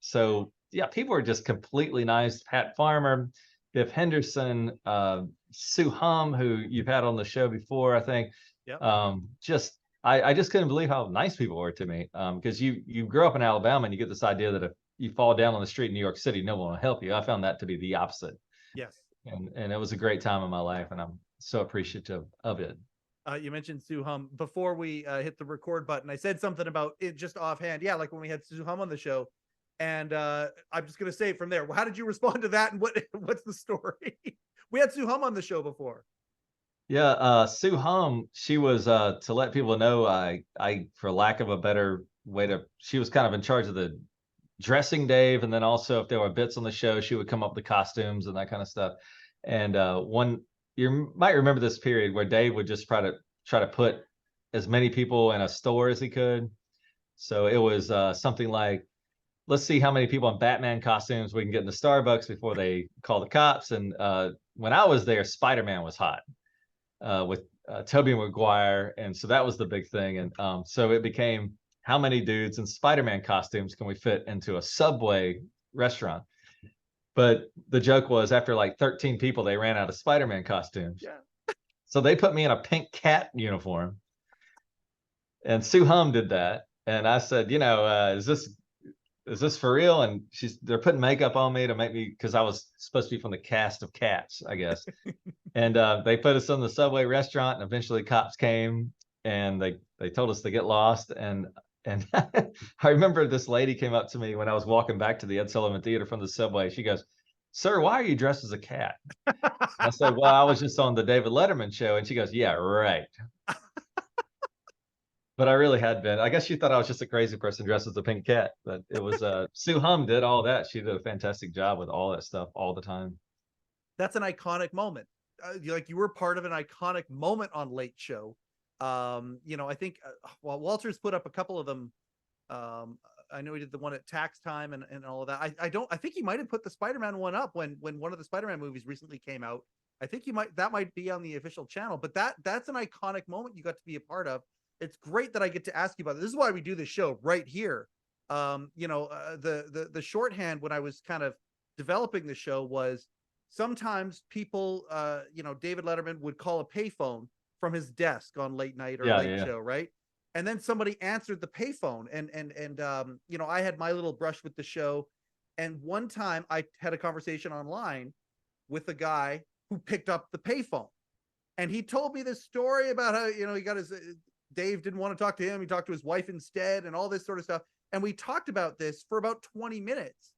so, yeah, people are just completely nice. Pat Farmer, Biff Henderson, Sue Hum, who you've had on the show before, I think. Yep. I just couldn't believe how nice people were to me, because you grow up in Alabama and you get this idea that if you fall down on the street in New York City, no one will help you. I found that to be the opposite. Yes. And it was a great time in my life, and I'm so appreciative of it. You mentioned Sue Hum before we hit the record button. I said something about it just offhand. Yeah, like when we had Sue Hum on the show, and I'm just gonna say from there. How did you respond to that, and what's the story? We had Sue Hum on the show before. Yeah, Sue Hum, she was to let people know, I for lack of a better way she was kind of in charge of the dressing Dave, and then also if there were bits on the show, she would come up with the costumes and that kind of stuff. And you might remember this period where Dave would just try to put as many people in a store as he could. So it was something like, let's see how many people in Batman costumes we can get in the Starbucks before they call the cops. And when I was there, Spider-Man was hot. With Tobey Maguire, and so that was the big thing. And so it became, how many dudes in Spider-Man costumes can we fit into a Subway restaurant? But the joke was, after like 13 people, they ran out of Spider-Man costumes. Yeah. So they put me in a pink cat uniform, and Sue Hum did that. And I said, is this for real? And they're putting makeup on me to make me, because I was supposed to be from the cast of Cats, I guess. And they put us in the Subway restaurant, and eventually cops came and they told us to get lost. And I remember this lady came up to me when I was walking back to the Ed Sullivan Theater from the Subway. She goes, "Sir, why are you dressed as a cat?" I said, "Well, I was just on the David Letterman show." And she goes, "Yeah, right." But I really had been. I guess she thought I was just a crazy person dressed as a pink cat. But it was Sue Hum did all that. She did a fantastic job with all that stuff all the time. That's an iconic moment. You were part of an iconic moment on Late Show. I think Walter's put up a couple of them. I know he did the one at tax time and all of that. I think he might have put the Spider-Man one up when one of the Spider-Man movies recently came out. I think that might be on the official channel, but that's an iconic moment you got to be a part of. It's great that I get to ask you about it. This is why we do this show right here. The shorthand when I was kind of developing the show was sometimes people, David Letterman would call a payphone from his desk on late night or late show, right? And then somebody answered the payphone, and I had my little brush with the show. And one time I had a conversation online with a guy who picked up the payphone, and he told me this story about how, he got his, Dave didn't want to talk to him. He talked to his wife instead and all this sort of stuff. And we talked about this for about 20 minutes.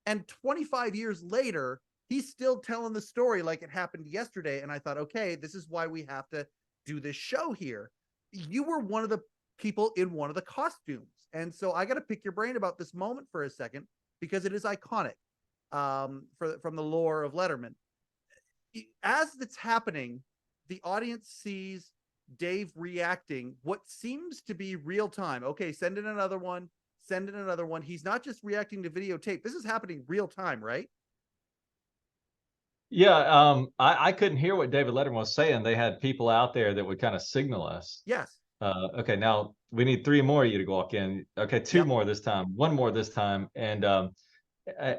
And 25 years later, he's still telling the story like it happened yesterday. And I thought, okay, this is why we have to do this show here. You were one of the people in one of the costumes. And so I got to pick your brain about this moment for a second, because it is iconic from the lore of Letterman. As it's happening, the audience sees Dave reacting what seems to be real time. Okay, send in another one. Send in another one. He's not just reacting to videotape. This is happening real time, right? Yeah, I couldn't hear what David Letterman was saying. They had people out there that would kind of signal us. Yes. Okay, now we need 3 more of you to walk in. Okay, 2 Yep. more this time, 1 more this time. And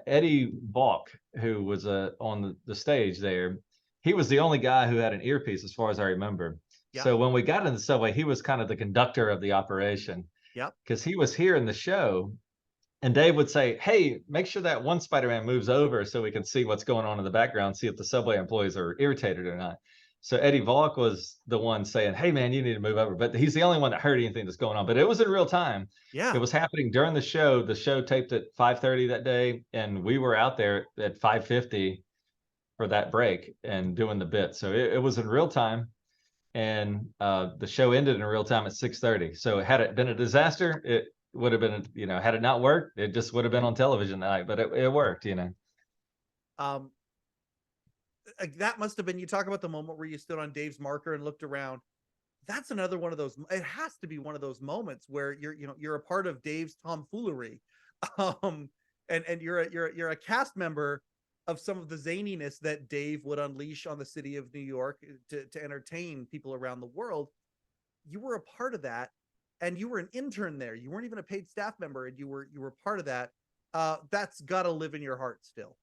Eddie Balk, who was on the stage there, he was the only guy who had an earpiece, as far as I remember. Yep. So when we got in the subway, he was kind of the conductor of the operation. Yep. Because he was here in the show. And Dave would say, hey, make sure that one Spider-Man moves over so we can see what's going on in the background, see if the subway employees are irritated or not. So Eddie Volk was the one saying, hey, man, you need to move over. But he's the only one that heard anything that's going on. But it was in real time. Yeah. It was happening during the show. The show taped at 5:30 that day. And we were out there at 5:50 for that break and doing the bit. So it was in real time. And the show ended in real time at 6:30. So had it been a disaster, it would have been, had it not worked, it just would have been on television tonight, but it worked, That must have been, you talk about the moment where you stood on Dave's marker and looked around. That's another one of those, it has to be one of those moments where you're a part of Dave's tomfoolery. And you're a cast member of some of the zaniness that Dave would unleash on the city of New York to entertain people around the world. You were a part of that. And you were an intern there. You weren't even a paid staff member, and you were part of that. That's got to live in your heart still.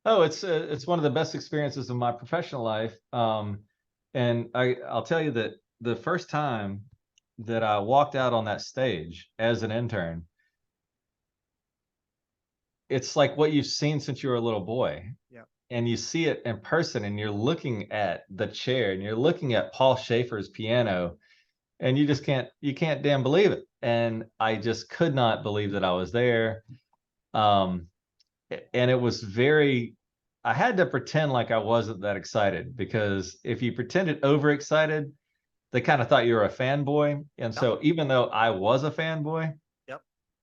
Oh, it's one of the best experiences of my professional life. And I'll tell you that the first time that I walked out on that stage as an intern, it's like what you've seen since you were a little boy. Yeah. And you see it in person, and you're looking at the chair, and you're looking at Paul Schaefer's piano. And you can't damn believe it. And I just could not believe that I was there. And it was I had to pretend like I wasn't that excited, because if you pretended overexcited, they kind of thought you were a fanboy. And so even though I was a fanboy,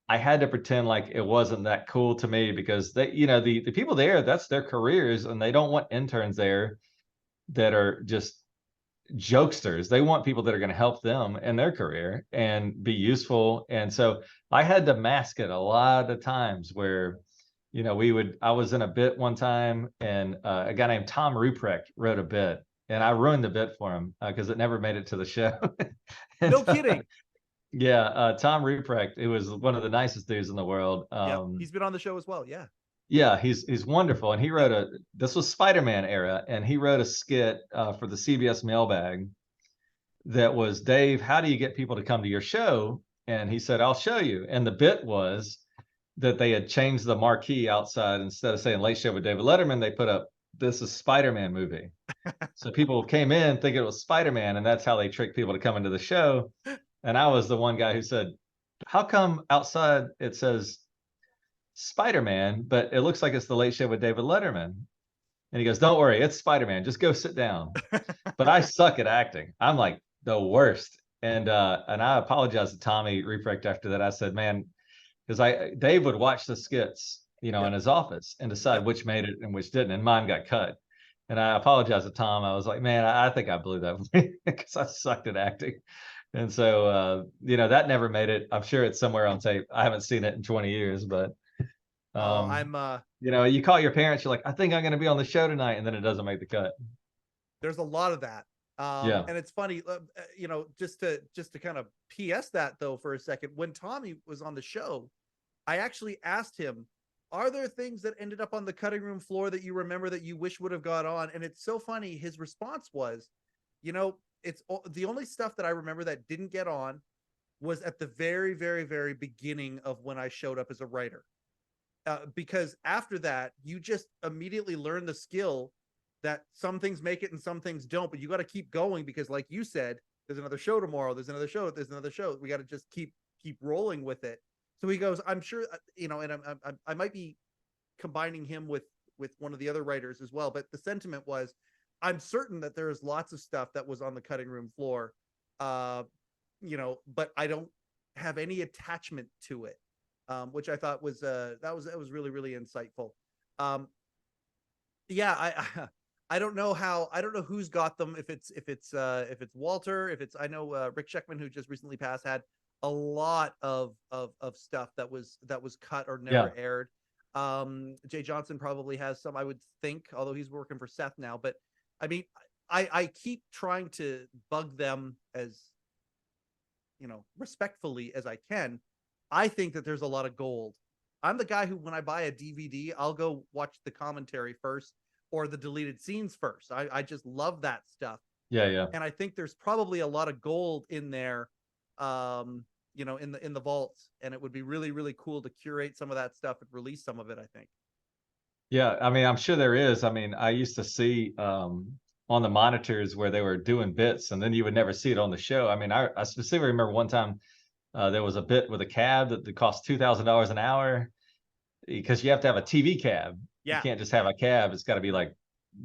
I had to pretend like it wasn't that cool to me, because the people there, that's their careers, and they don't want interns there that are just jokesters. They want people that are going to help them in their career and be useful. And so I had to mask it a lot of times where, I was in a bit one time, and a guy named Tom Ruprecht wrote a bit, and I ruined the bit for him because it never made it to the show. No kidding. Yeah. Tom Ruprecht, who was one of the nicest dudes in the world. He's been on the show as well. Yeah. Yeah, he's wonderful. And he wrote this was Spider-Man era, and he wrote a skit for the CBS mailbag that was, Dave, how do you get people to come to your show? And he said, I'll show you. And the bit was that they had changed the marquee outside. Instead of saying Late Show with David Letterman, they put up, this is Spider-Man movie. So people came in thinking it was Spider-Man, and that's how they tricked people to come into the show. And I was the one guy who said, how come outside it says Spider-Man, but it looks like it's the Late Show with David Letterman? And he goes, don't worry, it's Spider-Man, just go sit down. But I suck at acting. I'm like the worst. And I apologized to Tommy Ruprecht after that. I said, man, because Dave would watch the skits, in his office and decide which made it and which didn't, and mine got cut. And I apologized to Tom. I was like, man, I think I blew that because I sucked at acting. And so, that never made it. I'm sure it's somewhere on tape. I haven't seen it in 20 years, but you call your parents, you're like, I think I'm going to be on the show tonight, and then it doesn't make the cut. There's a lot of that. And it's funny, just to kind of PS that though for a second, when Tommy was on the show, I actually asked him, are there things that ended up on the cutting room floor that you remember that you wish would have got on? And it's so funny. His response was, it's the only stuff that I remember that didn't get on was at the very, very, very beginning of when I showed up as a writer. Because after that, you just immediately learn the skill that some things make it and some things don't, but you got to keep going because, like you said, there's another show tomorrow. There's another show. There's another show. We got to just keep rolling with it. So he goes, I'm sure, and I might be combining him with one of the other writers as well, but the sentiment was, I'm certain that there is lots of stuff that was on the cutting room floor, but I don't have any attachment to it, which I thought was that was really, really insightful. I don't know who's got them. If it's Walter, I know Rick Sheckman, who just recently passed, had a lot of stuff that was cut or never aired. Jay Johnson probably has some, I would think, although he's working for Seth now. But I mean, I keep trying to bug them as respectfully as I can. I think that there's a lot of gold. I'm the guy who, when I buy a DVD, I'll go watch the commentary first or the deleted scenes first. I just love that stuff. Yeah. And I think there's probably a lot of gold in there, in the vaults, and it would be really, really cool to curate some of that stuff and release some of it, I think. Yeah, I mean, I'm sure there is. I mean, I used to see on the monitors where they were doing bits, and then you would never see it on the show. I mean, I specifically remember one time there was a bit with a cab that cost $2,000 an hour because you have to have a TV cab. Yeah. You can't just have a cab. It's got to be like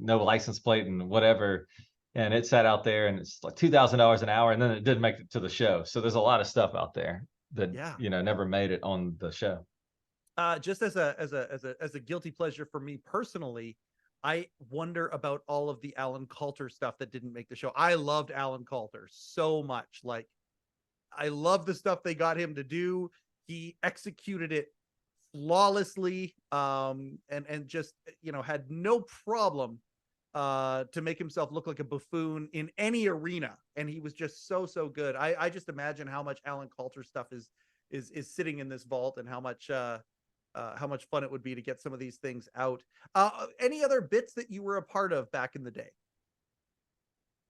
no license plate and whatever. And it sat out there, and it's like $2,000 an hour, and then it didn't make it to the show. So there's a lot of stuff out there that never made it on the show. Just as a guilty pleasure for me personally, I wonder about all of the Alan Coulter stuff that didn't make the show. I loved Alan Coulter so much. Like, I love the stuff they got him to do. He executed it flawlessly, and just had no problem to make himself look like a buffoon in any arena, and he was just so good. I just imagine how much Alan Coulter stuff is sitting in this vault, and how much fun it would be to get some of these things out. Any other bits that you were a part of back in the day?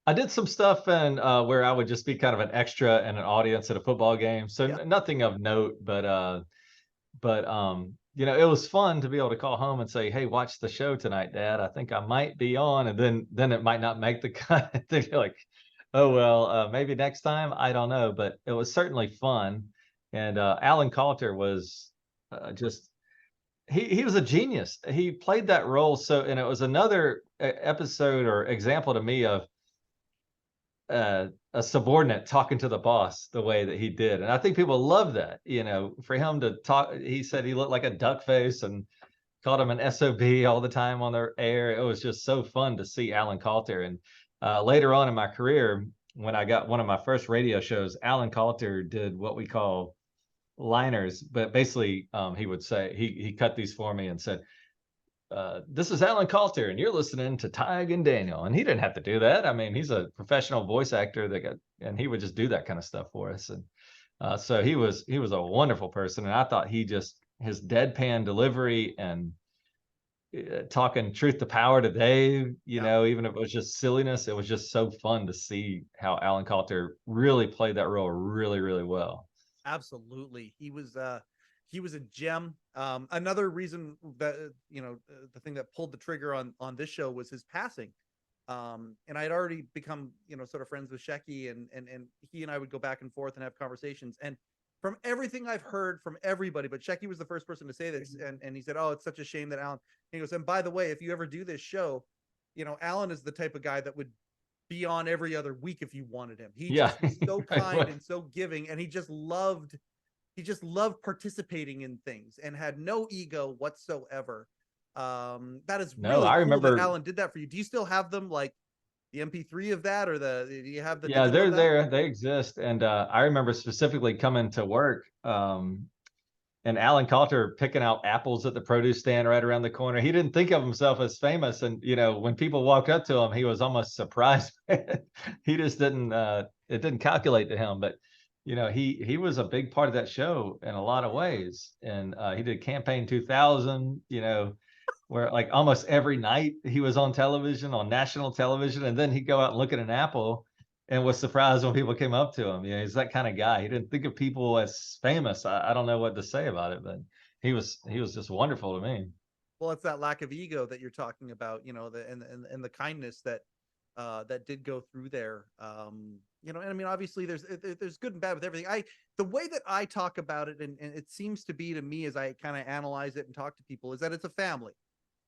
I did some stuff and where I would just be kind of an extra and an audience at a football game. So nothing of note, but it was fun to be able to call home and say, "Hey, watch the show tonight, Dad. I think I might be on," and then it might not make the cut. Then you're like, "Oh well, maybe next time." I don't know, but it was certainly fun. And Alan Coulter was just he was a genius. He played that role and it was another episode or example to me of a subordinate talking to the boss the way that he did. And I think people love that, for him to talk. He said he looked like a duck face and called him an SOB all the time on their air. It was just so fun to see Alan Coulter. And later on in my career, when I got one of my first radio shows, Alan Coulter did what we call liners, but basically he would say, he cut these for me and said, "This is Alan Coulter, and you're listening to Tige and Daniel." And he didn't have to do that. I mean, he's a professional voice actor and he would just do that kind of stuff for us. And so he was a wonderful person. And I thought his deadpan delivery and talking truth to power to Dave, even if it was just silliness, it was just so fun to see how Alan Coulter really played that role really, really well. Absolutely. He was a gem. Another reason that, the thing that pulled the trigger on this show was his passing. And I'd already become, sort of friends with Shecky, and he and I would go back and forth and have conversations. And from everything I've heard from everybody, but Shecky was the first person to say this. And he said, "Oh, it's such a shame that Alan," he goes, "and by the way, if you ever do this show, Alan is the type of guy that would be on every other week if you wanted him. He just was so kind and so giving, and he just loved participating in things and had no ego whatsoever." That is really cool. I remember that Alan did that for you. Do you still have them, like the MP3 of that, or do you have the? Yeah, they're there. They exist. And I remember specifically coming to work, and Alan Coulter picking out apples at the produce stand right around the corner. He didn't think of himself as famous. And, when people walked up to him, he was almost surprised. He just didn't, it didn't calculate to him. But he was a big part of that show in a lot of ways. And he did Campaign 2000, where like almost every night he was on television, on national television, and then he'd go out and look at an apple and was surprised when people came up to him. He's that kind of guy. He didn't think of people as famous. I don't know what to say about it, but he was just wonderful to me. Well, it's that lack of ego that you're talking about, and the kindness that that did go through there. And I mean, obviously there's good and bad with everything. The way that I talk about it, and it seems to be to me as I kind of analyze it and talk to people, is that it's a family.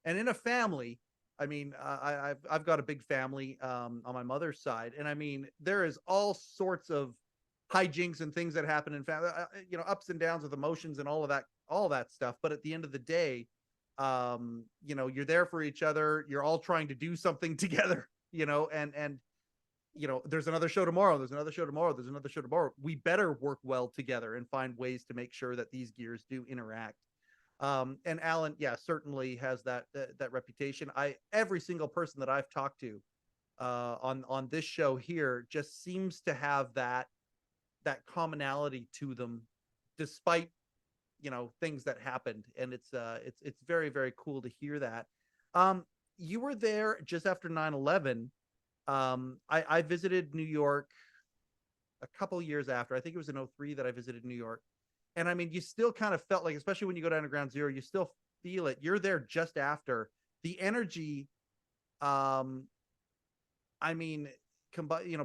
And in a family, I mean, I've got a big family on my mother's side, and I mean, there is all sorts of hijinks and things that happen in family, ups and downs with emotions and all that stuff. But at the end of the day, you're there for each other. You're all trying to do something together, and there's another show tomorrow. There's another show tomorrow. There's another show tomorrow. We better work well together and find ways to make sure that these gears do interact. And Alan, yeah, certainly has that reputation. Every single person that I've talked to on this show here just seems to have that commonality to them, despite things that happened. And it's very, very cool to hear that. You were there just after 9/11. I visited New York a couple years after. I think it was in 2003 that I visited New York. And I mean, you still kind of felt like, especially when you go down to Ground Zero, you still feel it. You're there just after. The energy, I mean,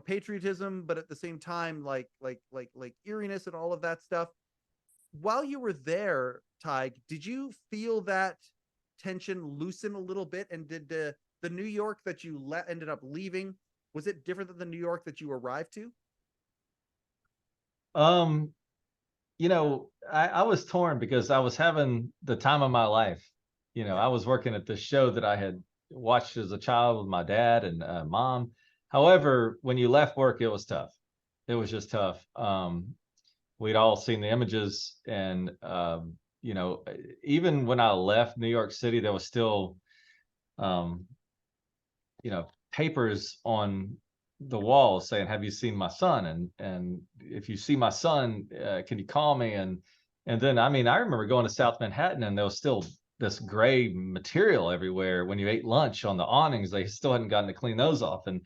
patriotism, but at the same time, like eeriness and all of that stuff. While you were there, Tige, did you feel that tension loosen a little bit? And did the New York that you ended up leaving, was it different than the New York that you arrived to? I was torn because I was having the time of my life. I was working at this show that I had watched as a child with my dad and mom. However, when you left work, it was tough. It was just tough. We'd all seen the images, and even when I left New York City, there was still papers on the wall saying, "Have you seen my son? And if you see my son, can you call me?" And then, I mean, I remember going to South Manhattan, and there was still this gray material everywhere. When you ate lunch on the awnings, they still hadn't gotten to clean those off. And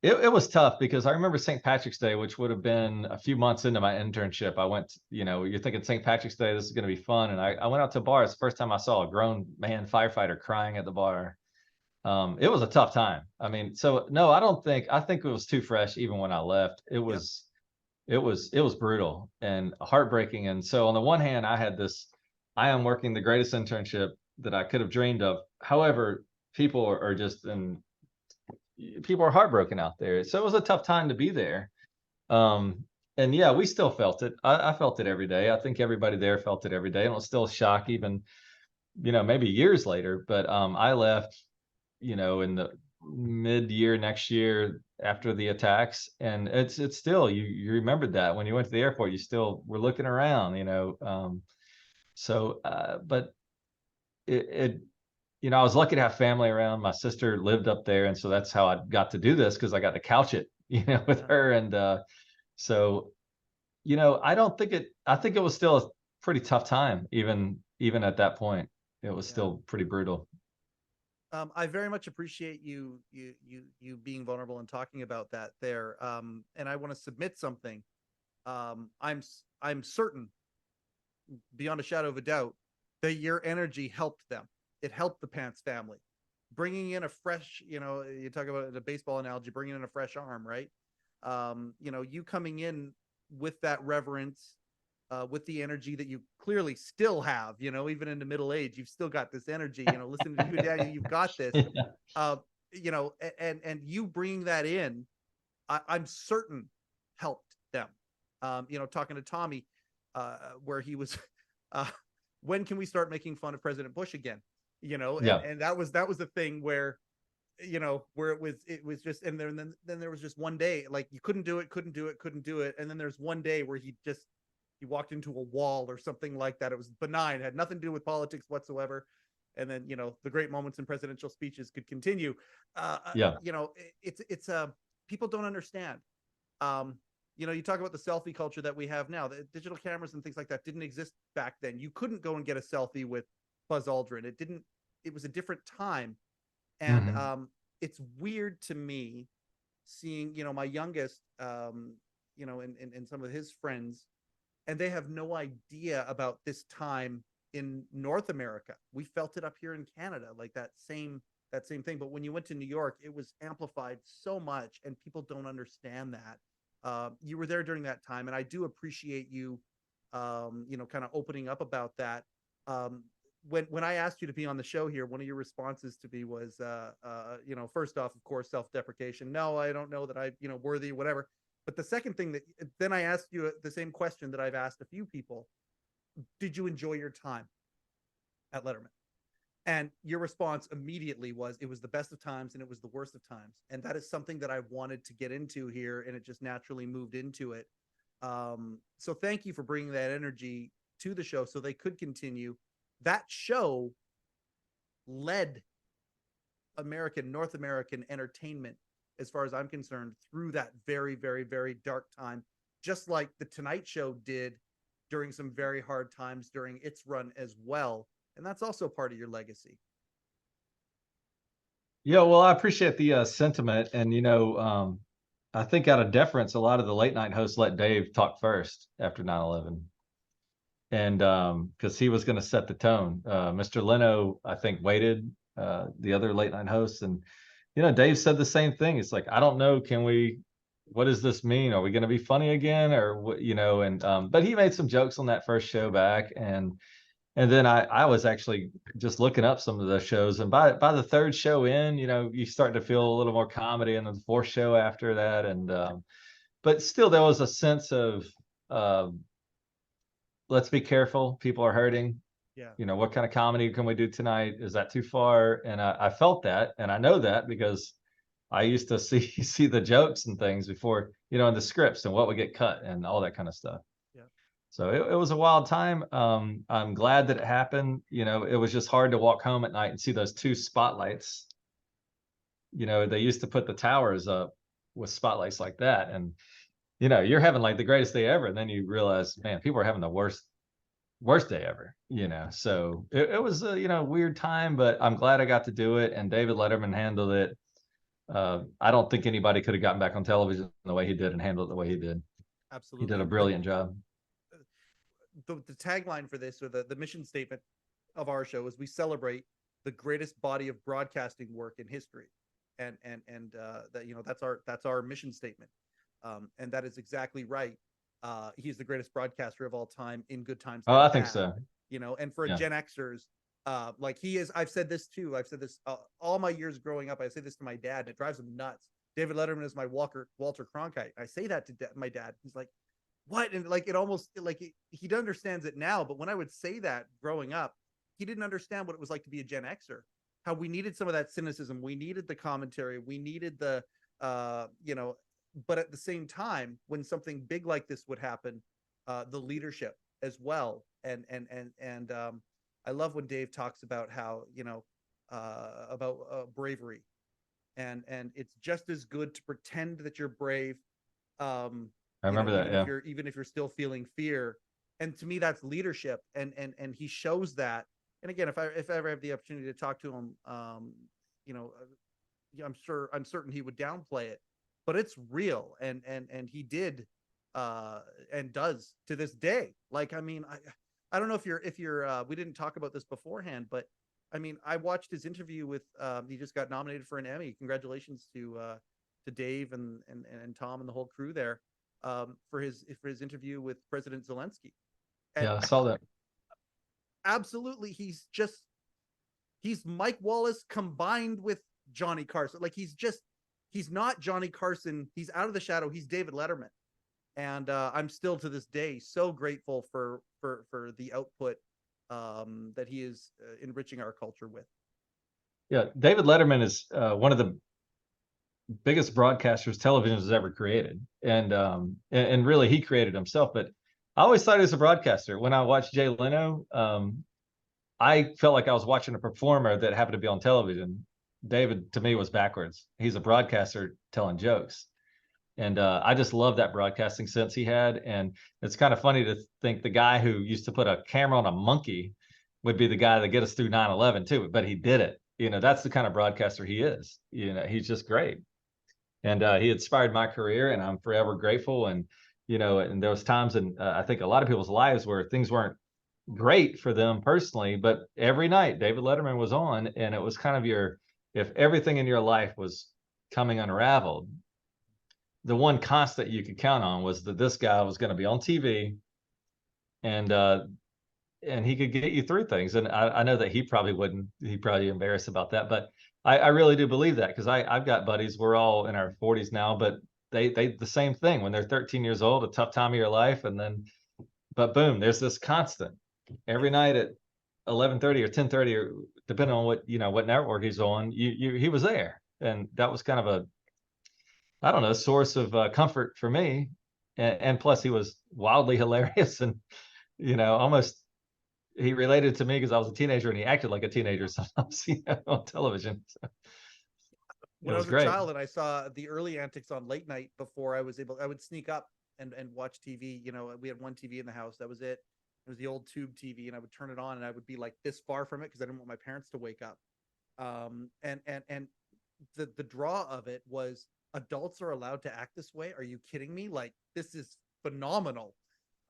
it was tough because I remember St. Patrick's Day, which would have been a few months into my internship. I went, you're thinking St. Patrick's Day, this is going to be fun. And I went out to a bar. It's the first time I saw a grown man firefighter crying at the bar. It was a tough time. I mean, so no, I think it was too fresh. Even when I left, it was brutal and heartbreaking. And so on the one hand, I am working the greatest internship that I could have dreamed of. However, people are heartbroken out there. So it was a tough time to be there. And yeah, we still felt it. I felt it every day. I think everybody there felt it every day. And it was still a shock even, maybe years later. But I left, in the mid-year next year after the attacks. And it's still, you remembered that when you went to the airport, you still were looking around, but I was lucky to have family around. My sister lived up there, and so that's how I got to do this, because I got to couch it, with her. And so, I think it was still a pretty tough time, even at that point. It was still pretty brutal. I very much appreciate you being vulnerable and talking about that there. And I want to submit something. I'm certain, beyond a shadow of a doubt, that your energy helped them. It helped the Pants family, bringing in a fresh, you talk about the baseball analogy, bringing in a fresh arm, right? You coming in with that reverence, with the energy that you clearly still have, even in the middle age, you've still got this energy, listening to you, Daniel, you've got this, and you bringing that in, I'm certain helped them. Talking to Tommy, where he was, when can we start making fun of President Bush again? And that was the thing where where it was just, and then there was just one day, like, you couldn't do it. And then there's one day where he walked into a wall or something like that. It was benign, had nothing to do with politics whatsoever. And then, the great moments in presidential speeches could continue. It's people don't understand. You know, you talk about the selfie culture that we have now. The digital cameras and things like that didn't exist back then. You couldn't go and get a selfie with Buzz Aldrin. It was a different time. And it's weird to me seeing, you know, my youngest, you know, and some of his friends, and they have no idea about this time in North America. We felt it up here in Canada, like that same thing. But when you went to New York, it was amplified so much, and people don't understand that. You were there during that time, and I do appreciate you, you know, kind of opening up about that. When I asked you to be on the show here, one of your responses to me was, you know, first off, of course, self-deprecation. No, I don't know that I, you know, worthy, whatever. But the second thing that then I asked you the same question that I've asked a few people: did you enjoy your time at Letterman? And your response immediately was, it was the best of times and it was the worst of times. And that is something that I wanted to get into here, and it just naturally moved into it. So thank you for bringing that energy to the show so they could continue. That show led North American entertainment, as far as I'm concerned, through that very, very, very dark time, just like The Tonight Show did during some very hard times during its run as well. And that's also part of your legacy. Yeah, well, I appreciate the sentiment, and you know, I think out of deference, a lot of the late night hosts let Dave talk first after 9/11, and because he was going to set the tone. Mr. Leno, I think, waited. The other late night hosts, and you know, Dave said the same thing. It's like, I don't know, can we? What does this mean? Are we going to be funny again, or what? You know, and but he made some jokes on that first show back, and then I was actually just looking up some of the shows, and by the third show in, you know, you start to feel a little more comedy, and then the fourth show after that, and but still there was a sense of uh, let's be careful, people are hurting. Yeah. You know, what kind of comedy can we do tonight? Is that too far? And I felt that, and I know that because I used to see the jokes and things before, you know, in the scripts and what would get cut and all that kind of stuff. So it was a wild time. I'm glad that it happened. You know, it was just hard to walk home at night and see those two spotlights. You know, they used to put the towers up with spotlights like that. And, you know, you're having like the greatest day ever. And then you realize, man, people are having the worst day ever, you know. So it was a, you know, weird time, but I'm glad I got to do it. And David Letterman handled it. I don't think anybody could have gotten back on television the way he did and handled it the way he did. Absolutely. He did a brilliant job. The tagline for this, or the mission statement of our show, is we celebrate the greatest body of broadcasting work in history, and that, you know, that's our mission statement, and that is exactly right. He's the greatest broadcaster of all time, in good times. Oh, I think so. You know, and for Yeah. Gen Xers, like he is. I've said this too. I've said this all my years growing up. I say this to my dad, and it drives him nuts. David Letterman is my Walter Cronkite. I say that to my dad. He's like, what? And like, it almost like he understands it now, but when I would say that growing up, he didn't understand what it was like to be a Gen Xer, how we needed some of that cynicism, we needed the commentary, we needed the you know, but at the same time, when something big like this would happen, the leadership as well. And I love when Dave talks about how, you know, about bravery, and it's just as good to pretend that you're brave, I remember that. Yeah. even if you're still feeling fear. And to me, that's leadership, and he shows that. And again, if I ever have the opportunity to talk to him, you know, I'm certain he would downplay it, but it's real, and he did, and does to this day. Like, I mean, I don't know if you're we didn't talk about this beforehand, but I mean, I watched his interview with, he just got nominated for an Emmy. Congratulations to Dave and Tom and the whole crew there, for his interview with President Zelensky. And yeah, I saw that. absolutely, he's Mike Wallace combined with Johnny Carson. Like, he's not Johnny Carson. He's out of the shadow. He's David Letterman. And I'm still to this day so grateful for the output that he is enriching our culture with. Yeah, David Letterman is one of the biggest broadcasters television has ever created, and really he created himself. But I always thought he was a broadcaster. When I watched Jay Leno, I felt like I was watching a performer that happened to be on television. David, to me, was backwards. He's a broadcaster telling jokes, And I just love that broadcasting sense he had. And it's kind of funny to think the guy who used to put a camera on a monkey would be the guy that get us through 9/11 too, but he did it. That's the kind of broadcaster he is. He's just great. And he inspired my career, and I'm forever grateful. And and there was times in I think a lot of people's lives where things weren't great for them personally, but every night David Letterman was on, and it was kind of if everything in your life was coming unraveled, the one constant you could count on was that this guy was going to be on TV, and he could get you through things. And I know that he probably embarrassed about that, but I really do believe that, because I've got buddies, we're all in our 40s now, but they the same thing when they're 13 years old, a tough time of your life, and then but boom, there's this constant every night at 11:30 or 10:30, or depending on what network he's on, he was there, and that was kind of a, I don't know, source of comfort for me. And plus he was wildly hilarious, and almost he related to me because I was a teenager and he acted like a teenager sometimes, on television. So it When I was was a great. child and I saw the early antics on late night before I would sneak up and watch TV. We had one TV in the house. That was it. It was the old tube TV, and I would turn it on and I would be like this far from it because I didn't want my parents to wake up. And the draw of it was, adults are allowed to act this way. Are you kidding me? Like, this is phenomenal.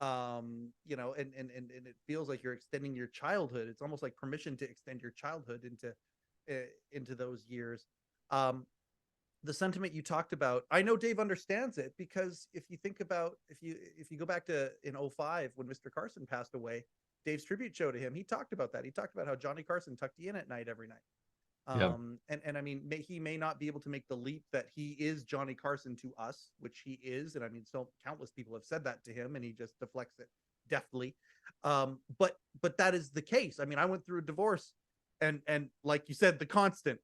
And it feels like you're extending your childhood. It's almost like permission to extend your childhood into those years. The sentiment you talked about, I know Dave understands it, because if you think about, if you go back to in 05 when Mr. Carson passed away, Dave's tribute show to him, he talked about that. He talked about how Johnny Carson tucked you in at night every night. Yeah. And I mean, he may not be able to make the leap that he is Johnny Carson to us, which he is. And I mean, so countless people have said that to him, and he just deflects it deftly. But that is the case. I mean, I went through a divorce, and like you said, the constant,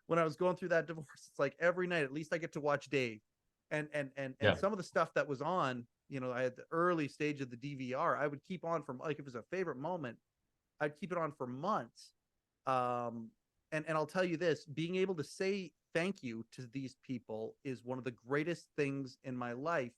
when I was going through that divorce, it's like every night, at least I get to watch Dave. And Yeah. some of the stuff that was on, I had the early stage of the DVR, I would keep on from, like, if it was a favorite moment, I'd keep it on for months. And I'll tell you this, being able to say thank you to these people is one of the greatest things in my life.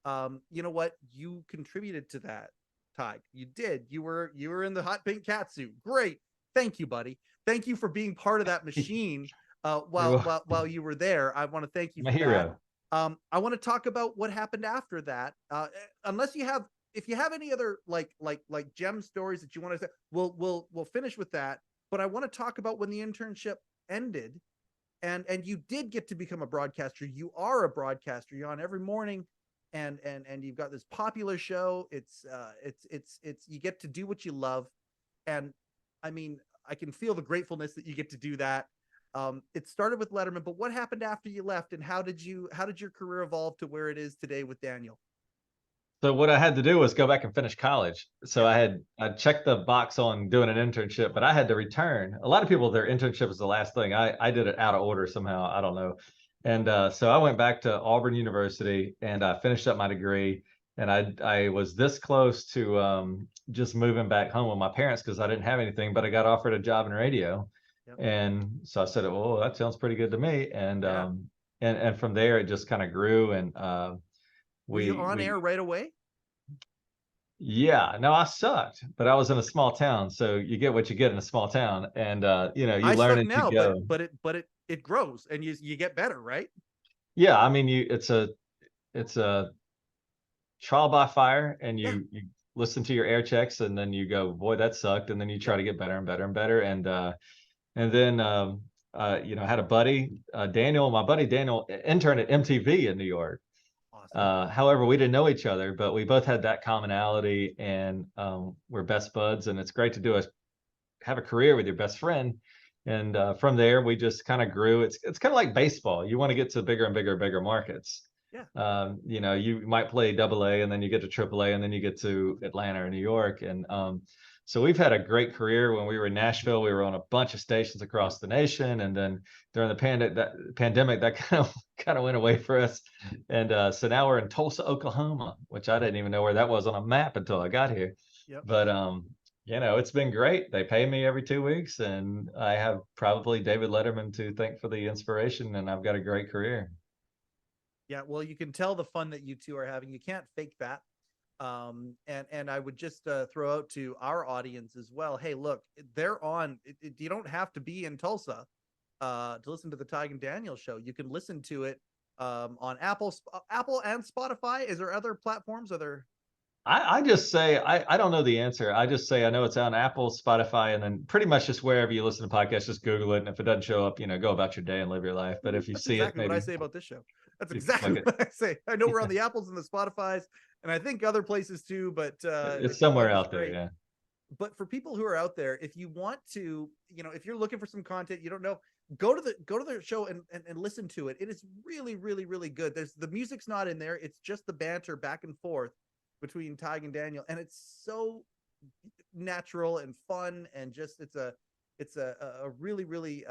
You know what? You contributed to that, Tige. You did. You were in the hot pink catsuit. Great. Thank you, buddy. Thank you for being part of that machine while you were there. I want to thank you My for hero. that. I want to talk about what happened after that. If you have any other like gem stories that you want to say, we'll finish with that. But I want to talk about when the internship ended, and you did get to become a broadcaster. You are a broadcaster. You're on every morning, and you've got this popular show. It's you get to do what you love, and I mean, I can feel the gratefulness that you get to do that. It started with Letterman, but what happened after you left, and how did your career evolve to where it is today with Daniel? So what I had to do was go back and finish college. So I checked the box on doing an internship, but I had to return. A lot of people, their internship is the last thing. I did it out of order somehow. I don't know. And so I went back to Auburn University and I finished up my degree. And I was this close to just moving back home with my parents because I didn't have anything, but I got offered a job in radio. Yep. And so I said, "Oh, that sounds pretty good to me." And Yeah. and from there it just kind of grew. And Were you on air right away? Yeah, no, I sucked, but I was in a small town, so you get what you get in a small town, and you I learn suck as you now, go. but it grows, and you get better, right? Yeah, I mean, it's a trial by fire, and Yeah. you listen to your air checks, and then you go, boy, that sucked, and then you try to get better and better and better, and then I had a buddy, Daniel, my buddy Daniel, intern at MTV in New York. Awesome. However, we didn't know each other, but we both had that commonality, and we're best buds. And it's great to have a career with your best friend. And from there, we just kind of grew. It's kind of like baseball. You want to get to bigger and bigger markets. Yeah. You might play Double A, and then you get to Triple A, and then you get to Atlanta or New York. And so we've had a great career. When we were in Nashville, we were on a bunch of stations across the nation, and then during the pandemic, that kind of went away for us. And so now we're in Tulsa, Oklahoma, which I didn't even know where that was on a map until I got here. Yep. But it's been great. They pay me every 2 weeks, and I have probably David Letterman to thank for the inspiration, and I've got a great career. Yeah, well, you can tell the fun that you two are having. You can't fake that. And I would just throw out to our audience as well. Hey, look, they're on. You don't have to be in Tulsa to listen to the Tige and Daniel show. You can listen to it on Apple and Spotify. Is there other platforms? Are there? I just say I don't know the answer. I just say I know it's on Apple, Spotify, and then pretty much just wherever you listen to podcasts, just Google it. And if it doesn't show up, go about your day and live your life. But if you That's see it, exactly what I maybe say about this show. That's you exactly click it. what I say. I know we're on the Apples and the Spotify's, and I think other places too. But It's somewhere Clubhouse is out there. great. Yeah. But for people who are out there, if you want to, if you're looking for some content, you don't know, go to the show and listen to it. It is really, really, really good. The music's not in there. It's just the banter back and forth between Tige and Daniel, and it's so natural and fun, and just it's a really, really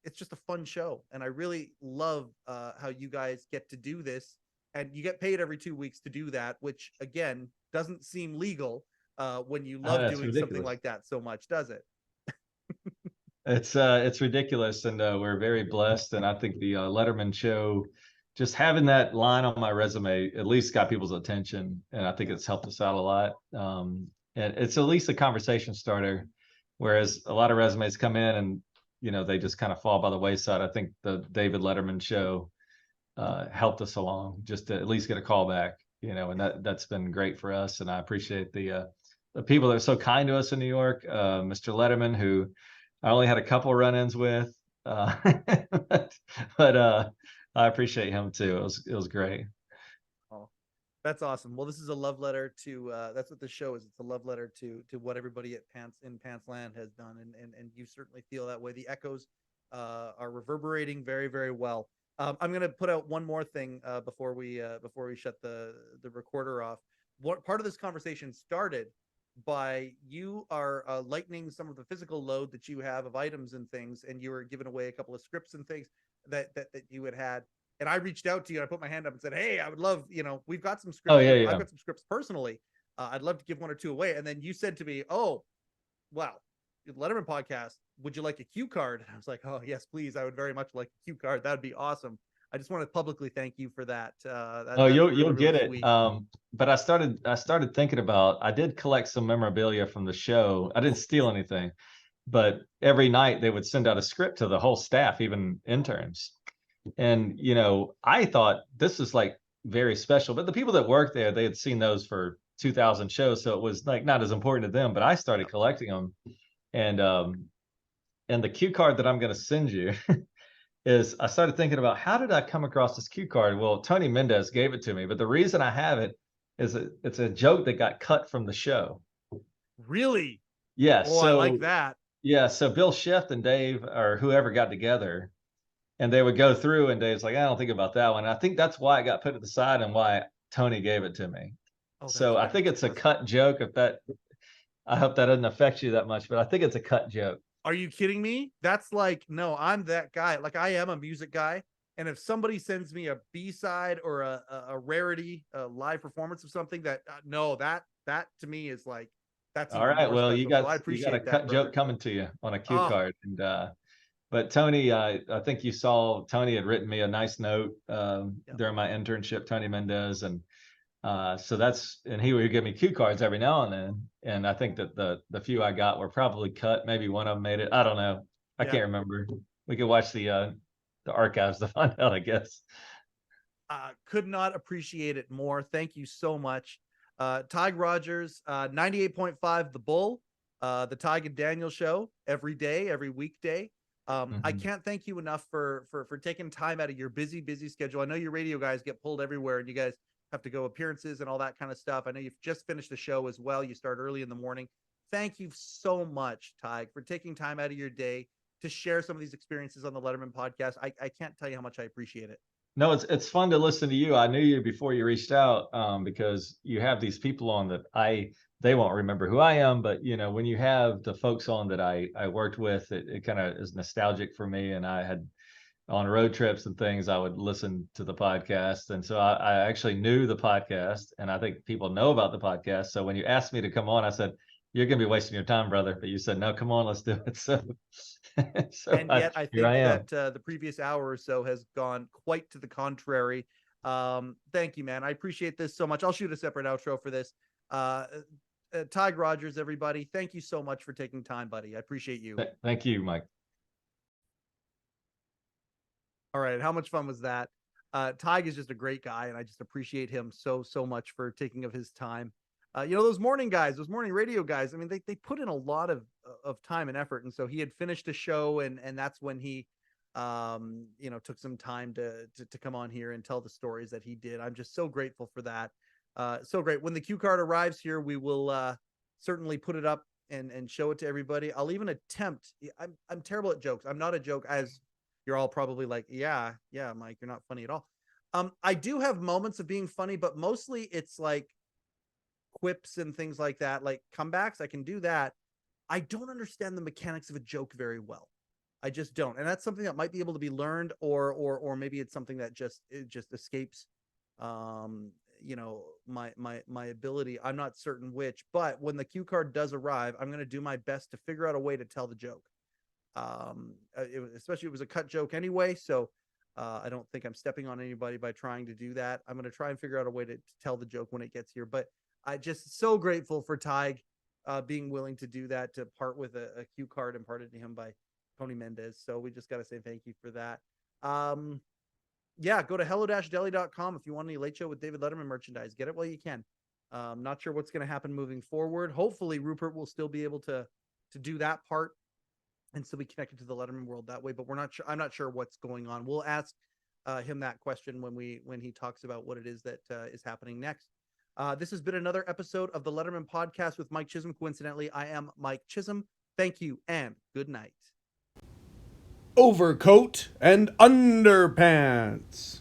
it's just a fun show, and I really love how you guys get to do this, and you get paid every 2 weeks to do that, which again doesn't seem legal when you love That's doing something ridiculous. like that so much, does it? It's ridiculous, and we're very blessed. And I think the Letterman show, just having that line on my resume, at least got people's attention, and I think it's helped us out a lot. And it's at least a conversation starter, whereas a lot of resumes come in and they just kind of fall by the wayside. I think the David Letterman show helped us along just to at least get a call back, and that's been great for us. And I appreciate the people that are so kind to us in New York, Mr. Letterman, who I only had a couple run-ins with, but I appreciate him too. It was great. Oh, that's awesome. Well, this is a love letter to that's what the show is. It's a love letter to what everybody at Pants Land has done, and you certainly feel that way. The echoes are reverberating very, very well. I'm going to put out one more thing before we shut the recorder off. What part of this conversation started by you are lightening some of the physical load that you have of items and things, and you were giving away a couple of scripts and things that you had. And I reached out to you and I put my hand up and said, hey, I would love, we've got some scripts. Oh yeah, I've yeah. got some scripts personally. I'd love to give one or two away. And then you said to me, oh, wow, Letterman podcast, would you like a cue card? And I was like, oh yes, please. I would very much like a cue card. That would be awesome. I just want to publicly thank you for that. Oh, That's you'll really, get really it. sweet. But I started thinking about, I did collect some memorabilia from the show. I didn't steal anything, but every night they would send out a script to the whole staff, even interns. And I thought this is like very special, but the people that worked there, they had seen those for 2,000 shows, so it was like not as important to them. But I started collecting them, and the cue card that I'm going to send you is, I started thinking about, how did I come across this cue card? Well, Tony Mendez gave it to me, but the reason I have it is it's a joke that got cut from the show. Really? Yeah. Oh, I like that. Yeah. So Bill Shift and Dave or whoever got together, and they would go through, and Dave's like, I don't think about that one. And I think that's why it got put to the side and why Tony gave it to me. Oh, So I think it's a cut joke. I hope that doesn't affect you that much, but I think it's a cut joke. Are you kidding me? That's like, no, I'm that guy. Like, I am a music guy. And if somebody sends me a B-side or a rarity, a live performance of something that, no, that to me is like, that's all right. Well, special. So I appreciate you got a cut joke coming to you on a cue card. And, but Tony, I think you saw Tony had written me a nice note during my internship, Tony Mendez. And so and he would give me cue cards every now and then. And I think that the few I got were probably cut. Maybe one of them made it. I don't know. I can't remember. We could watch the archives to find out, I guess. Could not appreciate it more. Thank you so much. Tige Rodgers, 98.5 The Bull, the Tige and Daniel show every day, every weekday. I can't thank you enough for taking time out of your busy schedule. I know your radio guys get pulled everywhere, and you guys have to go appearances and all that kind of stuff. I know you've just finished the show as well. You start early in the morning. Thank you so much, Tige, for taking time out of your day to share some of these experiences on the Letterman podcast. I can't tell you how much I appreciate it. No, it's fun to listen to you. I knew you before you reached out, because you have these people on that they won't remember who I am, but when you have the folks on that I worked with, it kind of is nostalgic for me. And I had, on road trips and things, I would listen to the podcast. And so I actually knew the podcast, and I think people know about the podcast. So when you asked me to come on, I said, you're gonna be wasting your time, brother. But you said, no, come on, let's do it. So, And yet I here think I am. that the previous hour or so has gone quite to the contrary. Thank you, man. I appreciate this so much. I'll shoot a separate outro for this. Tige Rodgers, everybody, thank you so much for taking time, buddy. I appreciate you. Thank you, Mike. All right, how much fun was that? Tige is just a great guy, and I just appreciate him so much for taking of his time. You know, those morning guys, those morning radio guys, I mean, they put in a lot of time and effort. And so he had finished a show, and that's when he you know, took some time to come on here and tell the stories that he did. I'm just so grateful for that. So great. When the cue card arrives here, we will certainly put it up and show it to everybody. I'll even attempt. I'm terrible at jokes. I'm not a joke, as you're all probably like, yeah, Mike, you're not funny at all. I do have moments of being funny, but mostly it's like quips and things like that, like comebacks. I can do that. I don't understand the mechanics of a joke very well. I just don't. And that's something that might be able to be learned, or maybe it's something that just escapes you know, my ability. I'm not certain which, but when the cue card does arrive, I'm going to do my best to figure out a way to tell the joke. Especially it was a cut joke anyway, so I don't think I'm stepping on anybody by trying to do that. I'm going to try and figure out a way to tell the joke when it gets here. But I just so grateful for Tige being willing to do that, to part with a cue card imparted to him by Tony Mendez. So we just got to say thank you for that. Yeah, go to hello-deli.com if you want any Late Show with David Letterman merchandise. Get it while you can. Not sure what's going to happen moving forward. Hopefully Rupert will still be able to do that part and still be connected to the Letterman world that way, but we're not sure. I'm not sure what's going on. We'll ask him that question when he talks about what it is that is happening next. This has been another episode of the Letterman Podcast with Mike Chisholm. Coincidentally, I am Mike Chisholm. Thank you and good night. Overcoat and underpants.